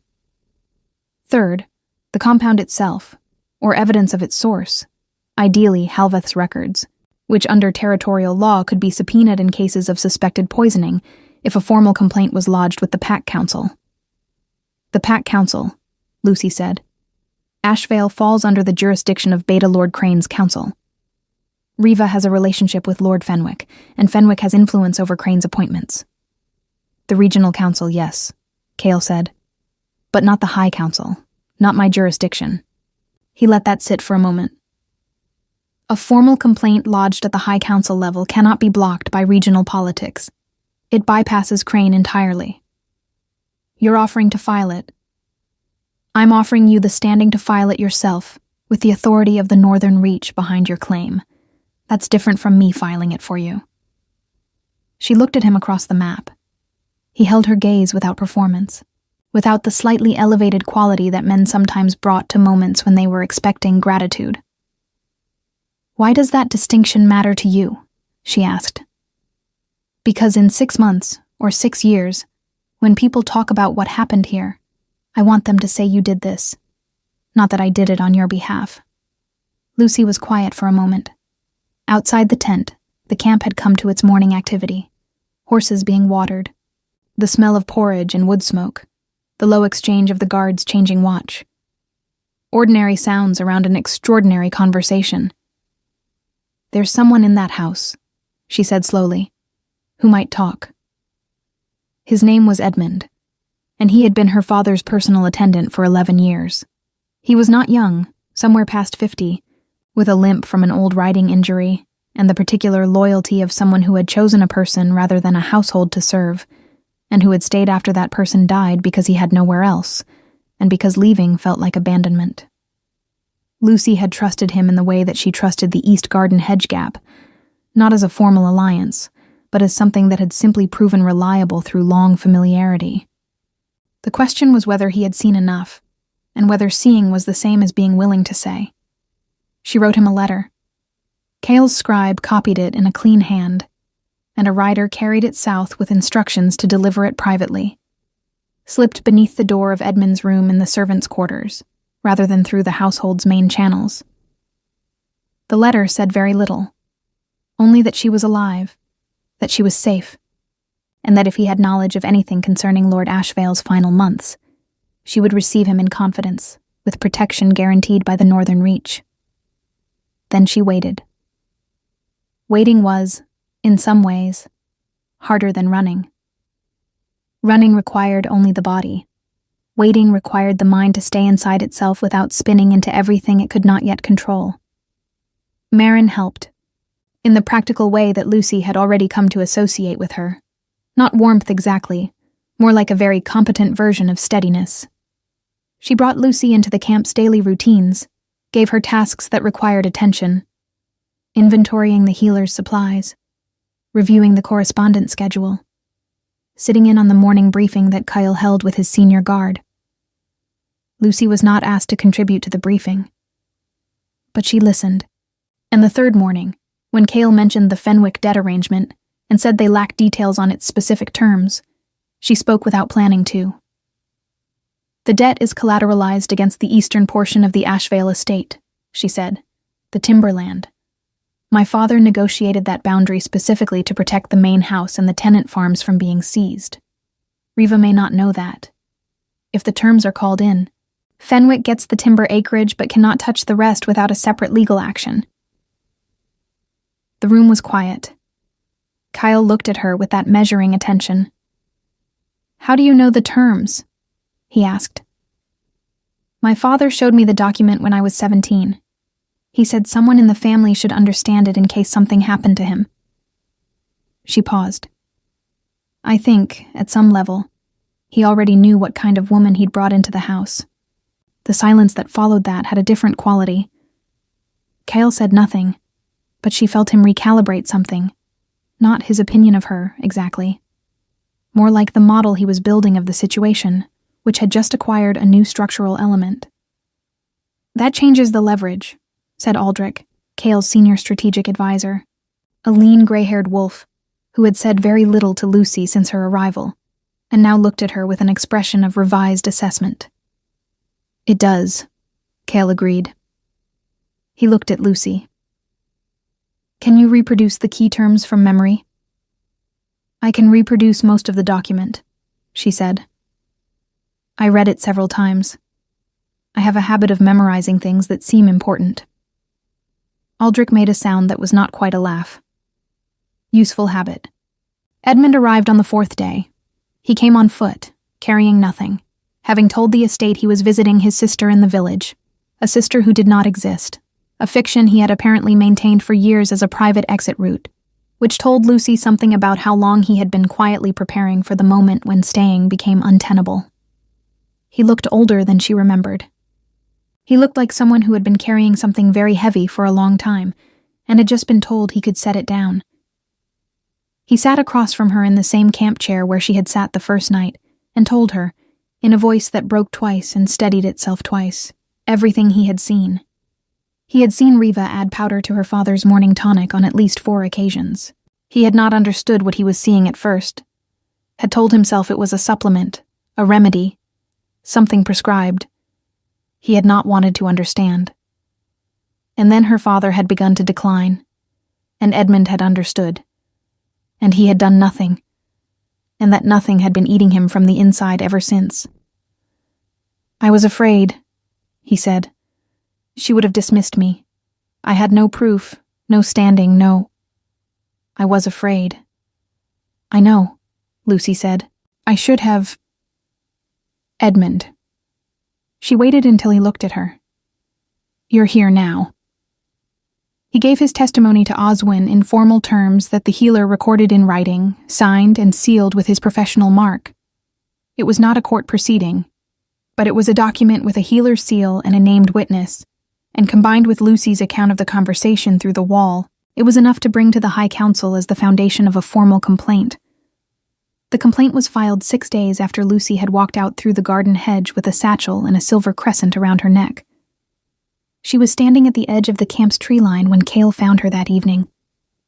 Third, the compound itself, or evidence of its source, ideally Halveth's records, which under territorial law could be subpoenaed in cases of suspected poisoning if a formal complaint was lodged with the Pack Council. "The Pack Council," Lucy said. "Ashvale falls under the jurisdiction of Beta Lord Crane's council. Riva has a relationship with Lord Fenwick, and Fenwick has influence over Crane's appointments." "The regional council, yes," Cale said. "But not the High Council, not my jurisdiction." He let that sit for a moment. "A formal complaint lodged at the High Council level cannot be blocked by regional politics. It bypasses Crane entirely. You're offering to file it. I'm offering you the standing to file it yourself, with the authority of the Northern Reach behind your claim. That's different from me filing it for you." She looked at him across the map. He held her gaze without performance, without the slightly elevated quality that men sometimes brought to moments when they were expecting gratitude. "Why does that distinction matter to you?" she asked. "Because in 6 months, or 6 years, when people talk about what happened here, I want them to say you did this. Not that I did it on your behalf." Lucy was quiet for a moment. Outside the tent, the camp had come to its morning activity. Horses being watered, the smell of porridge and wood smoke, the low exchange of the guards changing watch. Ordinary sounds around an extraordinary conversation. "There's someone in that house," she said slowly, "who might talk." His name was Edmund, and he had been her father's personal attendant for 11 years. He was not young, somewhere past 50, with a limp from an old riding injury and the particular loyalty of someone who had chosen a person rather than a household to serve, and who had stayed after that person died because he had nowhere else, and because leaving felt like abandonment. Lucy had trusted him in the way that she trusted the East Garden hedge gap, not as a formal alliance, but as something that had simply proven reliable through long familiarity. The question was whether he had seen enough, and whether seeing was the same as being willing to say. She wrote him a letter. Cale's scribe copied it in a clean hand, and a rider carried it south with instructions to deliver it privately, slipped beneath the door of Edmund's room in the servants' quarters, rather than through the household's main channels. The letter said very little, only that she was alive, that she was safe, and that if he had knowledge of anything concerning Lord Ashvale's final months, she would receive him in confidence, with protection guaranteed by the Northern Reach. Then she waited. Waiting was, in some ways, harder than running. Running required only the body. Waiting required the mind to stay inside itself without spinning into everything it could not yet control. Marin helped, in the practical way that Lucy had already come to associate with her. Not warmth exactly, more like a very competent version of steadiness. She brought Lucy into the camp's daily routines, gave her tasks that required attention, inventorying the healer's supplies, reviewing the correspondence schedule, sitting in on the morning briefing that Kyle held with his senior guard. Lucy was not asked to contribute to the briefing, but she listened. And the third morning, when Cale mentioned the Fenwick debt arrangement and said they lacked details on its specific terms, she spoke without planning to. "The debt is collateralized against the eastern portion of the Ashvale estate," she said, "the timberland. My father negotiated that boundary specifically to protect the main house and the tenant farms from being seized. Riva may not know that. If the terms are called in, Fenwick gets the timber acreage but cannot touch the rest without a separate legal action." The room was quiet. Kyle looked at her with that measuring attention. "How do you know the terms?" he asked. "My father showed me the document when I was 17. He said someone in the family should understand it in case something happened to him." She paused. "I think, at some level, he already knew what kind of woman he'd brought into the house. The silence that followed that had a different quality. Kale said nothing, but she felt him recalibrate something. Not his opinion of her, exactly. More like the model he was building of the situation, which had just acquired a new structural element. "That changes the leverage," said Aldrich, Cale's senior strategic advisor, a lean gray-haired wolf who had said very little to Lucy since her arrival, and now looked at her with an expression of revised assessment. "It does," Cale agreed. He looked at Lucy. "Can you reproduce the key terms from memory?" "I can reproduce most of the document," she said. "I read it several times. I have a habit of memorizing things that seem important." Aldrich made a sound that was not quite a laugh. "Useful habit." Edmund arrived on the 4th day. He came on foot, carrying nothing, having told the estate he was visiting his sister in the village, a sister who did not exist, a fiction he had apparently maintained for years as a private exit route, which told Lucy something about how long he had been quietly preparing for the moment when staying became untenable. He looked older than she remembered. He looked like someone who had been carrying something very heavy for a long time, and had just been told he could set it down. He sat across from her in the same camp chair where she had sat the first night, and told her, in a voice that broke twice and steadied itself twice, everything he had seen. He had seen Riva add powder to her father's morning tonic on at least 4 occasions. He had not understood what he was seeing at first, had told himself it was a supplement, a remedy, something prescribed. He had not wanted to understand. And then her father had begun to decline, and Edmund had understood, and he had done nothing, and that nothing had been eating him from the inside ever since. "I was afraid," he said. "She would have dismissed me. I had no proof, No standing, no. I was afraid. I know, Lucy said. I should have. Edmund. She waited until he looked at her. You're here now. He gave his testimony to Oswin in formal terms that the healer recorded in writing, signed and sealed with his professional mark. It was not a court proceeding, but it was a document with a healer's seal and a named witness, and combined with Lucy's account of the conversation through the wall, it was enough to bring to the High Council as the foundation of a formal complaint. The complaint was filed 6 days after Lucy had walked out through the garden hedge with a satchel and a silver crescent around her neck. She was standing at the edge of the camp's tree line when Cale found her that evening,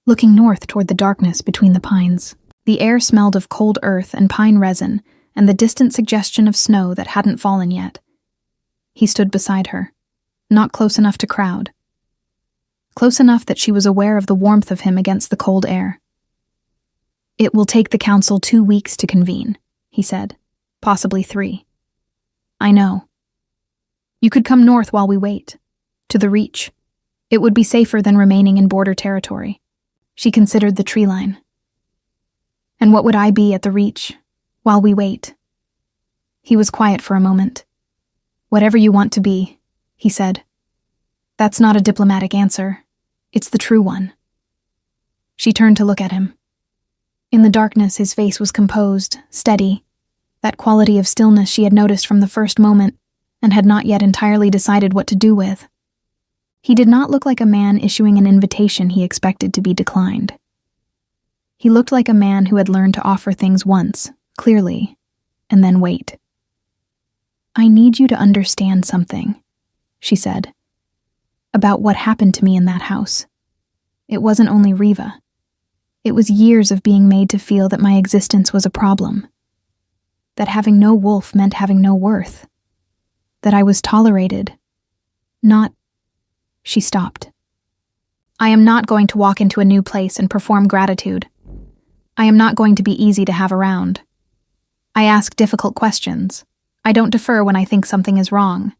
looking north toward the darkness between the pines. The air smelled of cold earth and pine resin and the distant suggestion of snow that hadn't fallen yet. He stood beside her, not close enough to crowd. Close enough that she was aware of the warmth of him against the cold air. It will take the council 2 weeks to convene, he said, possibly 3. I know. You could come north while we wait, to the Reach. It would be safer than remaining in border territory. She considered the tree line. And what would I be at the Reach, while we wait? He was quiet for a moment. Whatever you want to be, he said. That's not a diplomatic answer. It's the true one. She turned to look at him. In the darkness, his face was composed, steady, that quality of stillness she had noticed from the first moment and had not yet entirely decided what to do with. He did not look like a man issuing an invitation he expected to be declined. He looked like a man who had learned to offer things once, clearly, and then wait. I need you to understand something, she said, about what happened to me in that house. It wasn't only Riva. It was years of being made to feel that my existence was a problem, that having no wolf meant having no worth, that I was tolerated, not... She stopped. I am not going to walk into a new place and perform gratitude. I am not going to be easy to have around. I ask difficult questions. I don't defer when I think something is wrong,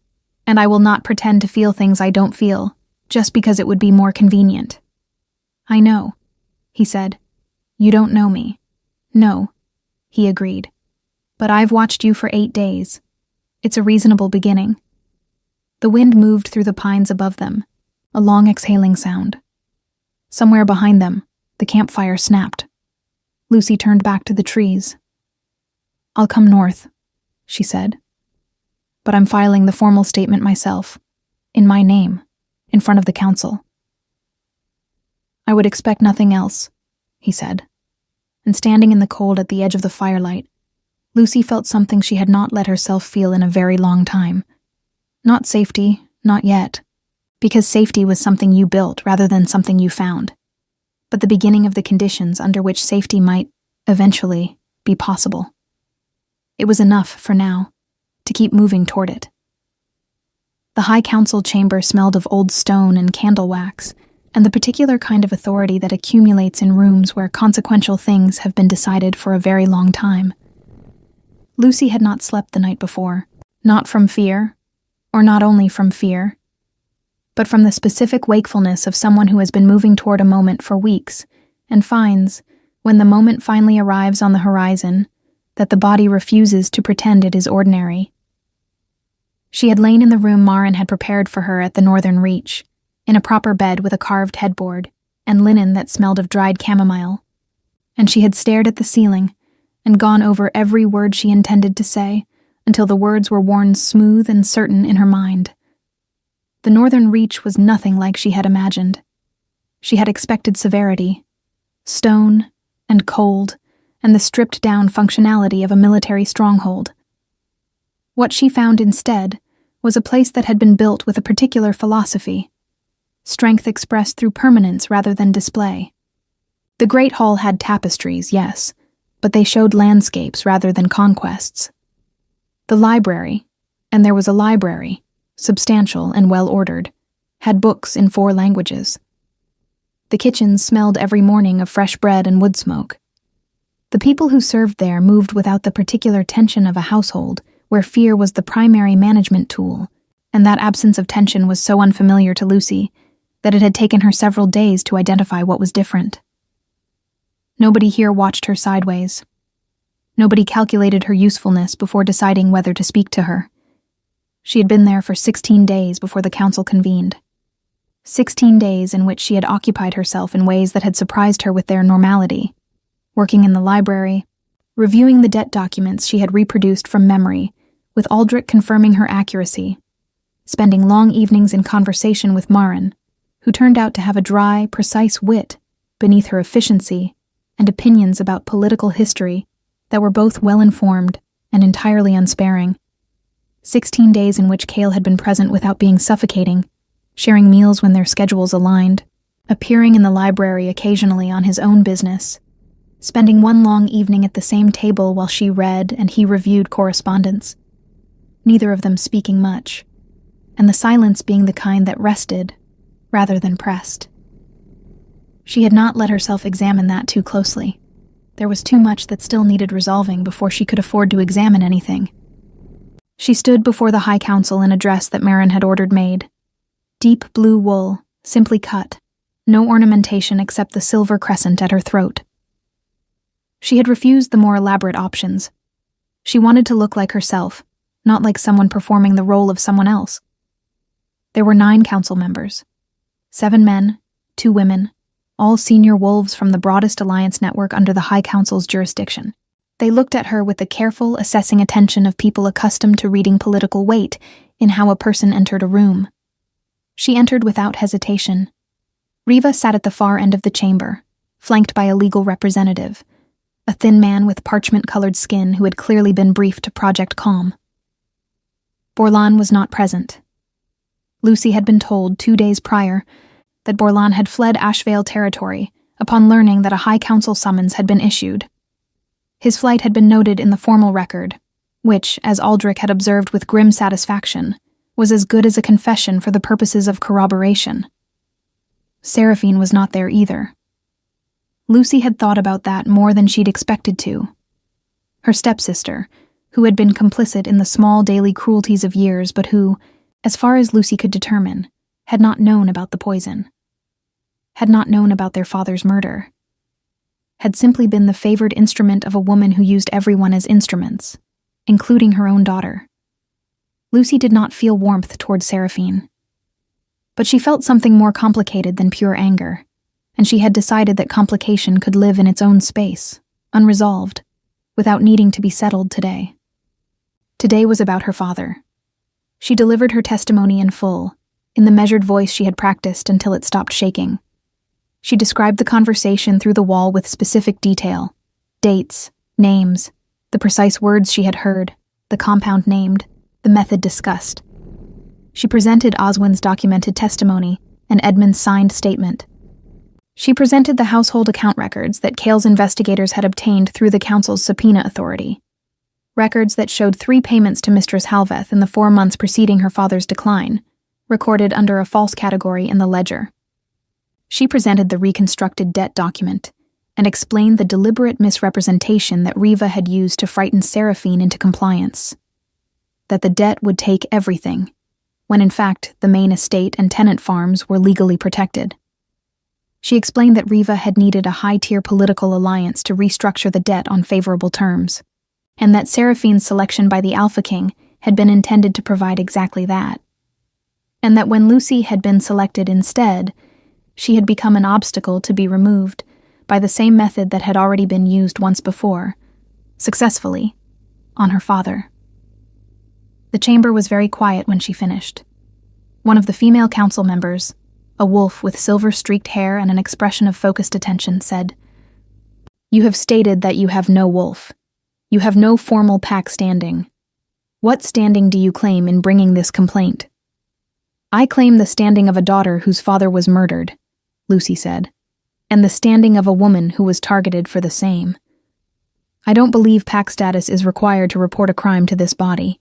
and I will not pretend to feel things I don't feel, just because it would be more convenient. I know, he said. You don't know me. No, he agreed. But I've watched you for 8 days. It's a reasonable beginning. The wind moved through the pines above them, a long exhaling sound. Somewhere behind them, the campfire snapped. Lucy turned back to the trees. I'll come north, she said. But I'm filing the formal statement myself, in my name, in front of the council. I would expect nothing else, he said. And standing in the cold at the edge of the firelight, Lucy felt something she had not let herself feel in a very long time. Not safety, not yet, because safety was something you built rather than something you found, but the beginning of the conditions under which safety might, eventually, be possible. It was enough, for now, to keep moving toward it. The High Council chamber smelled of old stone and candle wax, and the particular kind of authority that accumulates in rooms where consequential things have been decided for a very long time. Lucy had not slept the night before, not from fear, or not only from fear, but from the specific wakefulness of someone who has been moving toward a moment for weeks and finds, when the moment finally arrives on the horizon, that the body refuses to pretend it is ordinary. She had lain in the room Marin had prepared for her at the Northern Reach, in a proper bed with a carved headboard and linen that smelled of dried chamomile, and she had stared at the ceiling and gone over every word she intended to say until the words were worn smooth and certain in her mind. The Northern Reach was nothing like she had imagined. She had expected severity, stone and cold, and the stripped-down functionality of a military stronghold. What she found instead was a place that had been built with a particular philosophy, strength expressed through permanence rather than display. The Great Hall had tapestries, yes, but they showed landscapes rather than conquests. The library, and there was a library, substantial and well-ordered, had books in 4 languages. The kitchen smelled every morning of fresh bread and wood smoke. The people who served there moved without the particular tension of a household where fear was the primary management tool, and that absence of tension was so unfamiliar to Lucy that it had taken her several days to identify what was different. Nobody here watched her sideways. Nobody calculated her usefulness before deciding whether to speak to her. She had been there for 16 days before the council convened. 16 days in which she had occupied herself in ways that had surprised her with their normality, working in the library, reviewing the debt documents she had reproduced from memory, with Aldrich confirming her accuracy, spending long evenings in conversation with Marin, who turned out to have a dry, precise wit beneath her efficiency and opinions about political history that were both well-informed and entirely unsparing. 16 days in which Cale had been present without being suffocating, sharing meals when their schedules aligned, appearing in the library occasionally on his own business, spending one long evening at the same table while she read and he reviewed correspondence, neither of them speaking much, and the silence being the kind that rested rather than pressed. She had not let herself examine that too closely. There was too much that still needed resolving before she could afford to examine anything. She stood before the High Council in a dress that Marin had ordered made. Deep blue wool, simply cut, no ornamentation except the silver crescent at her throat. She had refused the more elaborate options. She wanted to look like herself, not like someone performing the role of someone else. There were 9 council members. 7 men, 2 women, all senior wolves from the broadest alliance network under the High Council's jurisdiction. They looked at her with the careful, assessing attention of people accustomed to reading political weight in how a person entered a room. She entered without hesitation. Riva sat at the far end of the chamber, flanked by a legal representative, a thin man with parchment-colored skin who had clearly been briefed to Project Calm. Borlan was not present. Lucy had been told 2 days prior that Borlan had fled Ashvale territory upon learning that a High Council summons had been issued. His flight had been noted in the formal record, which, as Aldrich had observed with grim satisfaction, was as good as a confession for the purposes of corroboration. Seraphine was not there either. Lucy had thought about that more than she'd expected to. Her stepsister, who had been complicit in the small daily cruelties of years but who, as far as Lucy could determine, had not known about the poison, had not known about their father's murder, had simply been the favored instrument of a woman who used everyone as instruments, including her own daughter. Lucy did not feel warmth toward Seraphine. But she felt something more complicated than pure anger, and she had decided that complication could live in its own space, unresolved, without needing to be settled today. Today was about her father. She delivered her testimony in full, in the measured voice she had practiced until it stopped shaking. She described the conversation through the wall with specific detail, dates, names, the precise words she had heard, the compound named, the method discussed. She presented Oswin's documented testimony and Edmund's signed statement. She presented the household account records that Cale's investigators had obtained through the council's subpoena authority. Records that showed 3 payments to Mistress Halveth in the 4 months preceding her father's decline, recorded under a false category in the ledger. She presented the reconstructed debt document and explained the deliberate misrepresentation that Riva had used to frighten Seraphine into compliance. That the debt would take everything, when in fact the main estate and tenant farms were legally protected. She explained that Riva had needed a high-tier political alliance to restructure the debt on favorable terms, and that Seraphine's selection by the Alpha King had been intended to provide exactly that. And that when Lucy had been selected instead, she had become an obstacle to be removed by the same method that had already been used once before, successfully, on her father. The chamber was very quiet when she finished. One of the female council members, a wolf with silver-streaked hair and an expression of focused attention, said, "You have stated that you have no wolf. You have no formal pack standing. What standing do you claim in bringing this complaint?" "I claim the standing of a daughter whose father was murdered," Lucy said, "and the standing of a woman who was targeted for the same. I don't believe pack status is required to report a crime to this body.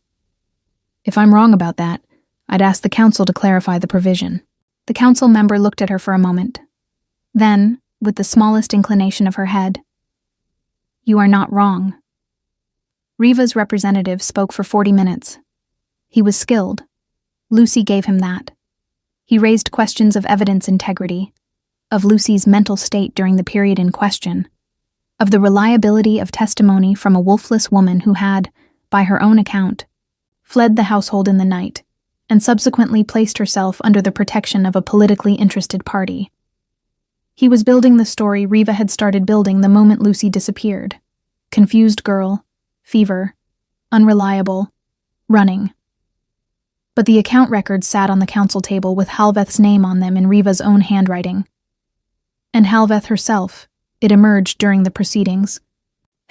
If I'm wrong about that, I'd ask the council to clarify the provision." The council member looked at her for a moment. Then, with the smallest inclination of her head, "You are not wrong." Riva's representative spoke for 40 minutes. He was skilled. Lucy gave him that. He raised questions of evidence integrity, of Lucy's mental state during the period in question, of the reliability of testimony from a wolfless woman who had, by her own account, fled the household in the night and subsequently placed herself under the protection of a politically interested party. He was building the story Riva had started building the moment Lucy disappeared. Confused girl, fever, unreliable, running. But the account records sat on the council table with Halveth's name on them in Riva's own handwriting. And Halveth herself, it emerged during the proceedings,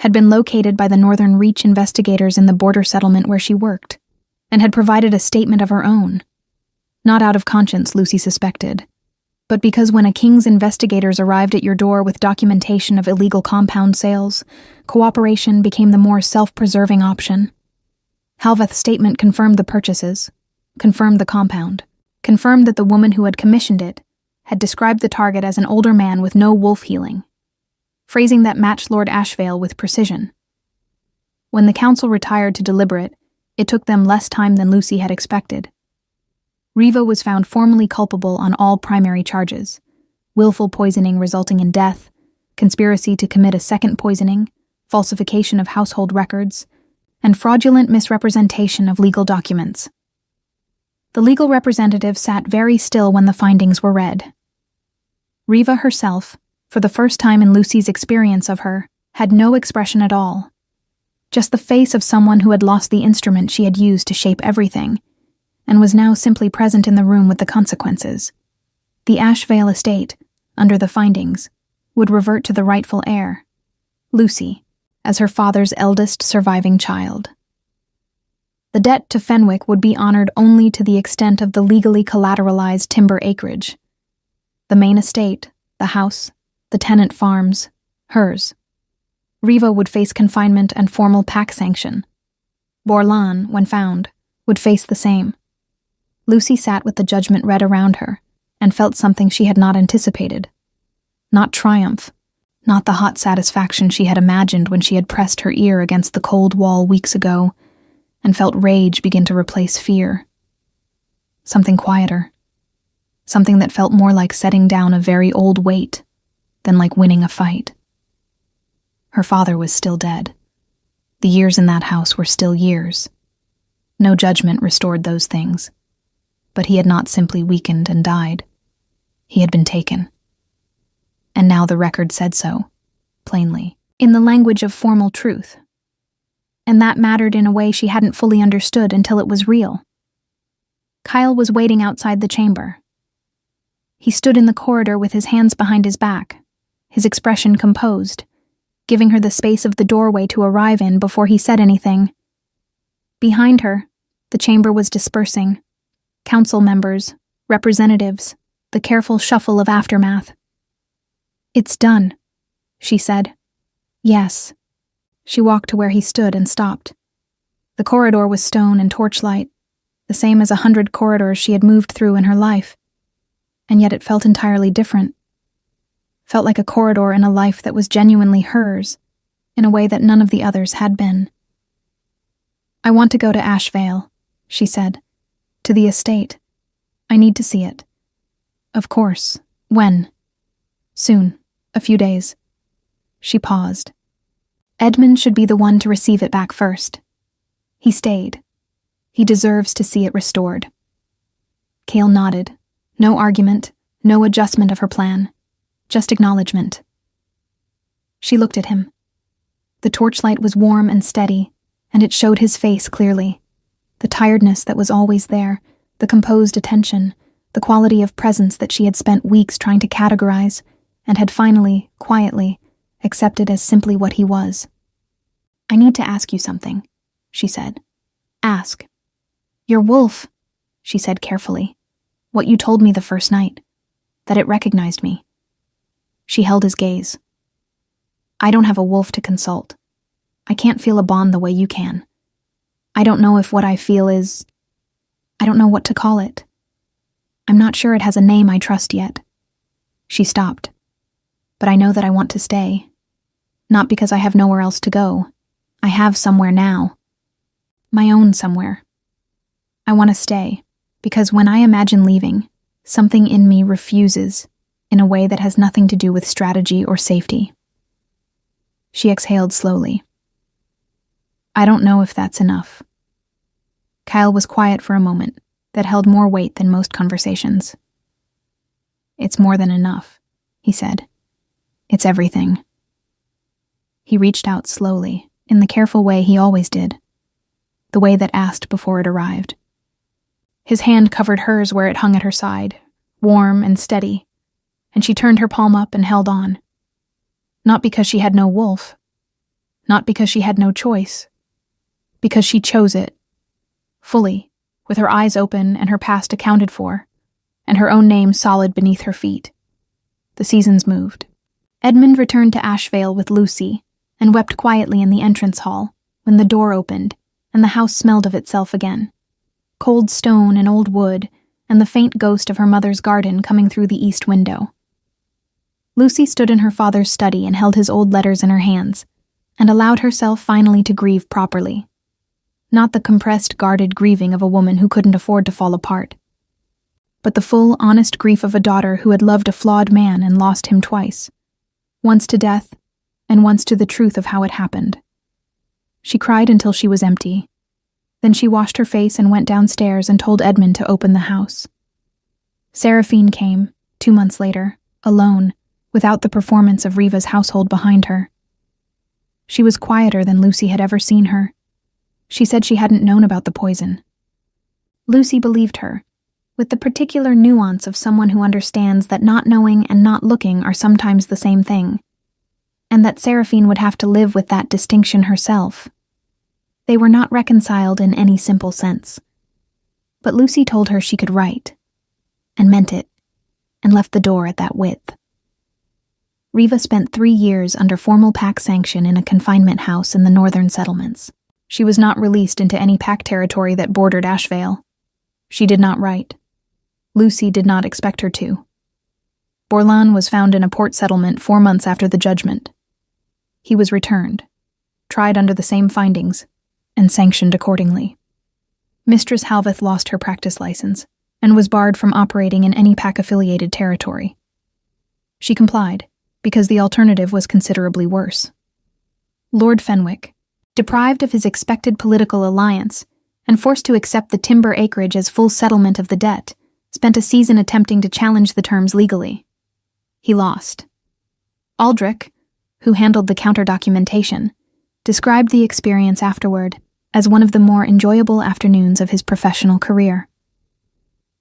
had been located by the Northern Reach investigators in the border settlement where she worked, and had provided a statement of her own. Not out of conscience, Lucy suspected, but because when a King's investigators arrived at your door with documentation of illegal compound sales, cooperation became the more self-preserving option. Halveth's statement confirmed the purchases, confirmed the compound, confirmed that the woman who had commissioned it had described the target as an older man with no wolf healing, phrasing that matched Lord Ashvale with precision. When the council retired to deliberate, it took them less time than Lucy had expected. Riva was found formally culpable on all primary charges: willful poisoning resulting in death, conspiracy to commit a second poisoning, falsification of household records, and fraudulent misrepresentation of legal documents. The legal representative sat very still when the findings were read. Riva herself, for the first time in Lucy's experience of her, had no expression at all. Just the face of someone who had lost the instrument she had used to shape everything, and was now simply present in the room with the consequences. The Ashvale estate, under the findings, would revert to the rightful heir, Lucy, as her father's eldest surviving child. The debt to Fenwick would be honored only to the extent of the legally collateralized timber acreage. The main estate, the house, the tenant farms, hers. Riva would face confinement and formal pack sanction. Borlan, when found, would face the same. Lucy sat with the judgment read around her and felt something she had not anticipated. Not triumph, not the hot satisfaction she had imagined when she had pressed her ear against the cold wall weeks ago and felt rage begin to replace fear. Something quieter. Something that felt more like setting down a very old weight than like winning a fight. Her father was still dead. The years in that house were still years. No judgment restored those things. But he had not simply weakened and died. He had been taken. And now the record said so, plainly, in the language of formal truth. And that mattered in a way she hadn't fully understood until it was real. Kyle was waiting outside the chamber. He stood in the corridor with his hands behind his back, his expression composed, giving her the space of the doorway to arrive in before he said anything. Behind her, the chamber was dispersing. Council members, representatives, the careful shuffle of aftermath. "It's done," she said. "Yes." She walked to where he stood and stopped. The corridor was stone and torchlight, the same as 100 corridors she had moved through in her life. And yet it felt entirely different. Felt like a corridor in a life that was genuinely hers, in a way that none of the others had been. "I want to go to Ashvale," she said. "To the estate. I need to see it." "Of course. When?" "Soon. A few days." She paused. Edmund should be the one to receive it back first. He stayed. He deserves to see it restored. Cale nodded. No argument, no adjustment of her plan. Just acknowledgement. She looked at him. The torchlight was warm and steady, and it showed his face clearly. The tiredness that was always there, the composed attention, the quality of presence that she had spent weeks trying to categorize, and had finally, quietly, accepted as simply what he was. "I need to ask you something," she said. "Ask." "Your wolf," she said carefully. "What you told me the first night. That it recognized me." She held his gaze. "I don't have a wolf to consult. I can't feel a bond the way you can. I don't know if what I feel is... I don't know what to call it. I'm not sure it has a name I trust yet." She stopped. "But I know that I want to stay. Not because I have nowhere else to go. I have somewhere now. My own somewhere. I want to stay, because when I imagine leaving, Something in me refuses, in a way that has nothing to do with strategy or safety. She exhaled slowly. I don't know if that's enough. Kyle was quiet for a moment that held more weight than most conversations. It's more than enough, he said. It's everything. He reached out slowly, in the careful way he always did, the way that asked before it arrived. His hand covered hers where it hung at her side, warm and steady, and she turned her palm up and held on. Not because she had no wolf, not because she had no choice, because she chose it, fully, with her eyes open and her past accounted for, and her own name solid beneath her feet. The seasons moved. Edmund returned to Ashvale with Lucy, and wept quietly in the entrance hall when the door opened and the house smelled of itself again. Cold stone and old wood, and the faint ghost of her mother's garden coming through the east window. Lucy stood in her father's study and held his old letters in her hands, and allowed herself finally to grieve properly. Not the compressed, guarded grieving of a woman who couldn't afford to fall apart, but the full, honest grief of a daughter who had loved a flawed man and lost him twice, once to death, and once to the truth of how it happened. She cried until she was empty. Then she washed her face and went downstairs and told Edmund to open the house. Seraphine came, 2 months later, alone, without the performance of Riva's household behind her. She was quieter than Lucy had ever seen her. She said she hadn't known about the poison. Lucy believed her, with the particular nuance of someone who understands that not knowing and not looking are sometimes the same thing, and that Seraphine would have to live with that distinction herself. They were not reconciled in any simple sense. But Lucy told her she could write, and meant it, and left the door at that width. Riva spent 3 years under formal PAC sanction in a confinement house in the northern settlements. She was not released into any PAC territory that bordered Ashvale. She did not write. Lucy did not expect her to. Borlan was found in a port settlement 4 months after the judgment. He was returned, tried under the same findings, and sanctioned accordingly. Mistress Halveth lost her practice license and was barred from operating in any PAC-affiliated territory. She complied, because the alternative was considerably worse. Lord Fenwick, deprived of his expected political alliance and forced to accept the timber acreage as full settlement of the debt, spent a season attempting to challenge the terms legally. He lost. Aldrich, who handled the counter-documentation, described the experience afterward as one of the more enjoyable afternoons of his professional career.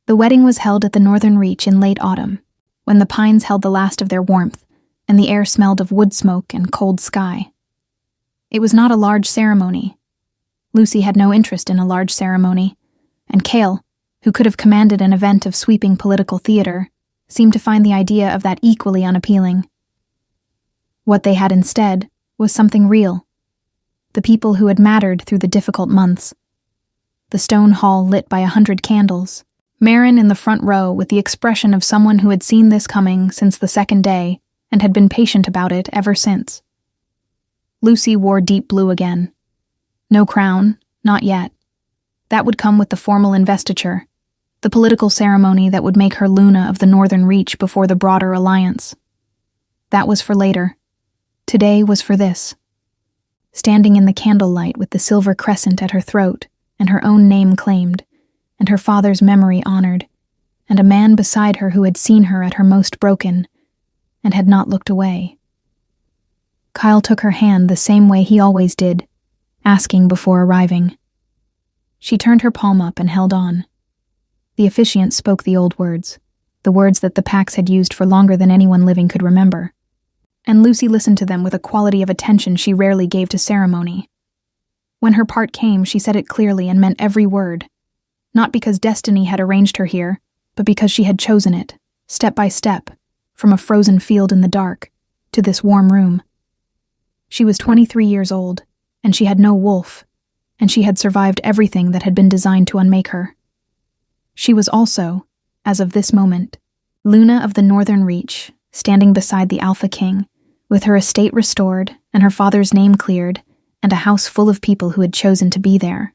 The wedding was held at the Northern Reach in late autumn, when the pines held the last of their warmth and the air smelled of wood smoke and cold sky. It was not a large ceremony. Lucy had no interest in a large ceremony, and Cale, who could have commanded an event of sweeping political theater, seemed to find the idea of that equally unappealing. What they had instead was something real. The people who had mattered through the difficult months. The stone hall lit by 100 candles, Marin in the front row with the expression of someone who had seen this coming since the second day and had been patient about it ever since. Lucy wore deep blue again. No crown, not yet. That would come with the formal investiture, the political ceremony that would make her Luna of the Northern Reach before the broader alliance. That was for later. Today was for this. Standing in the candlelight with the silver crescent at her throat and her own name claimed, and her father's memory honored, and a man beside her who had seen her at her most broken and had not looked away. Kyle took her hand the same way he always did, asking before arriving. She turned her palm up and held on. The officiant spoke the old words, the words that the PACs had used for longer than anyone living could remember, and Lucy listened to them with a quality of attention she rarely gave to ceremony. When her part came, she said it clearly and meant every word, not because destiny had arranged her here, but because she had chosen it, step by step, from a frozen field in the dark, to this warm room. She was 23 years old, and she had no wolf, and she had survived everything that had been designed to unmake her. She was also, as of this moment, Luna of the Northern Reach, standing beside the Alpha King, with her estate restored and her father's name cleared, and a house full of people who had chosen to be there.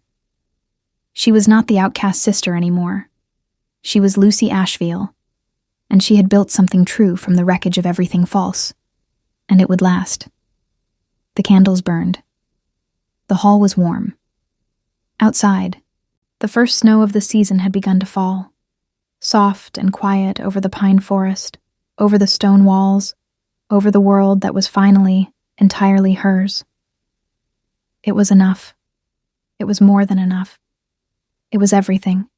She was not the outcast sister anymore. She was Lucy Ashvale, and she had built something true from the wreckage of everything false. And it would last. The candles burned. The hall was warm. Outside, the first snow of the season had begun to fall, soft and quiet over the pine forest, over the stone walls, over the world that was finally entirely hers. It was enough. It was more than enough. It was everything.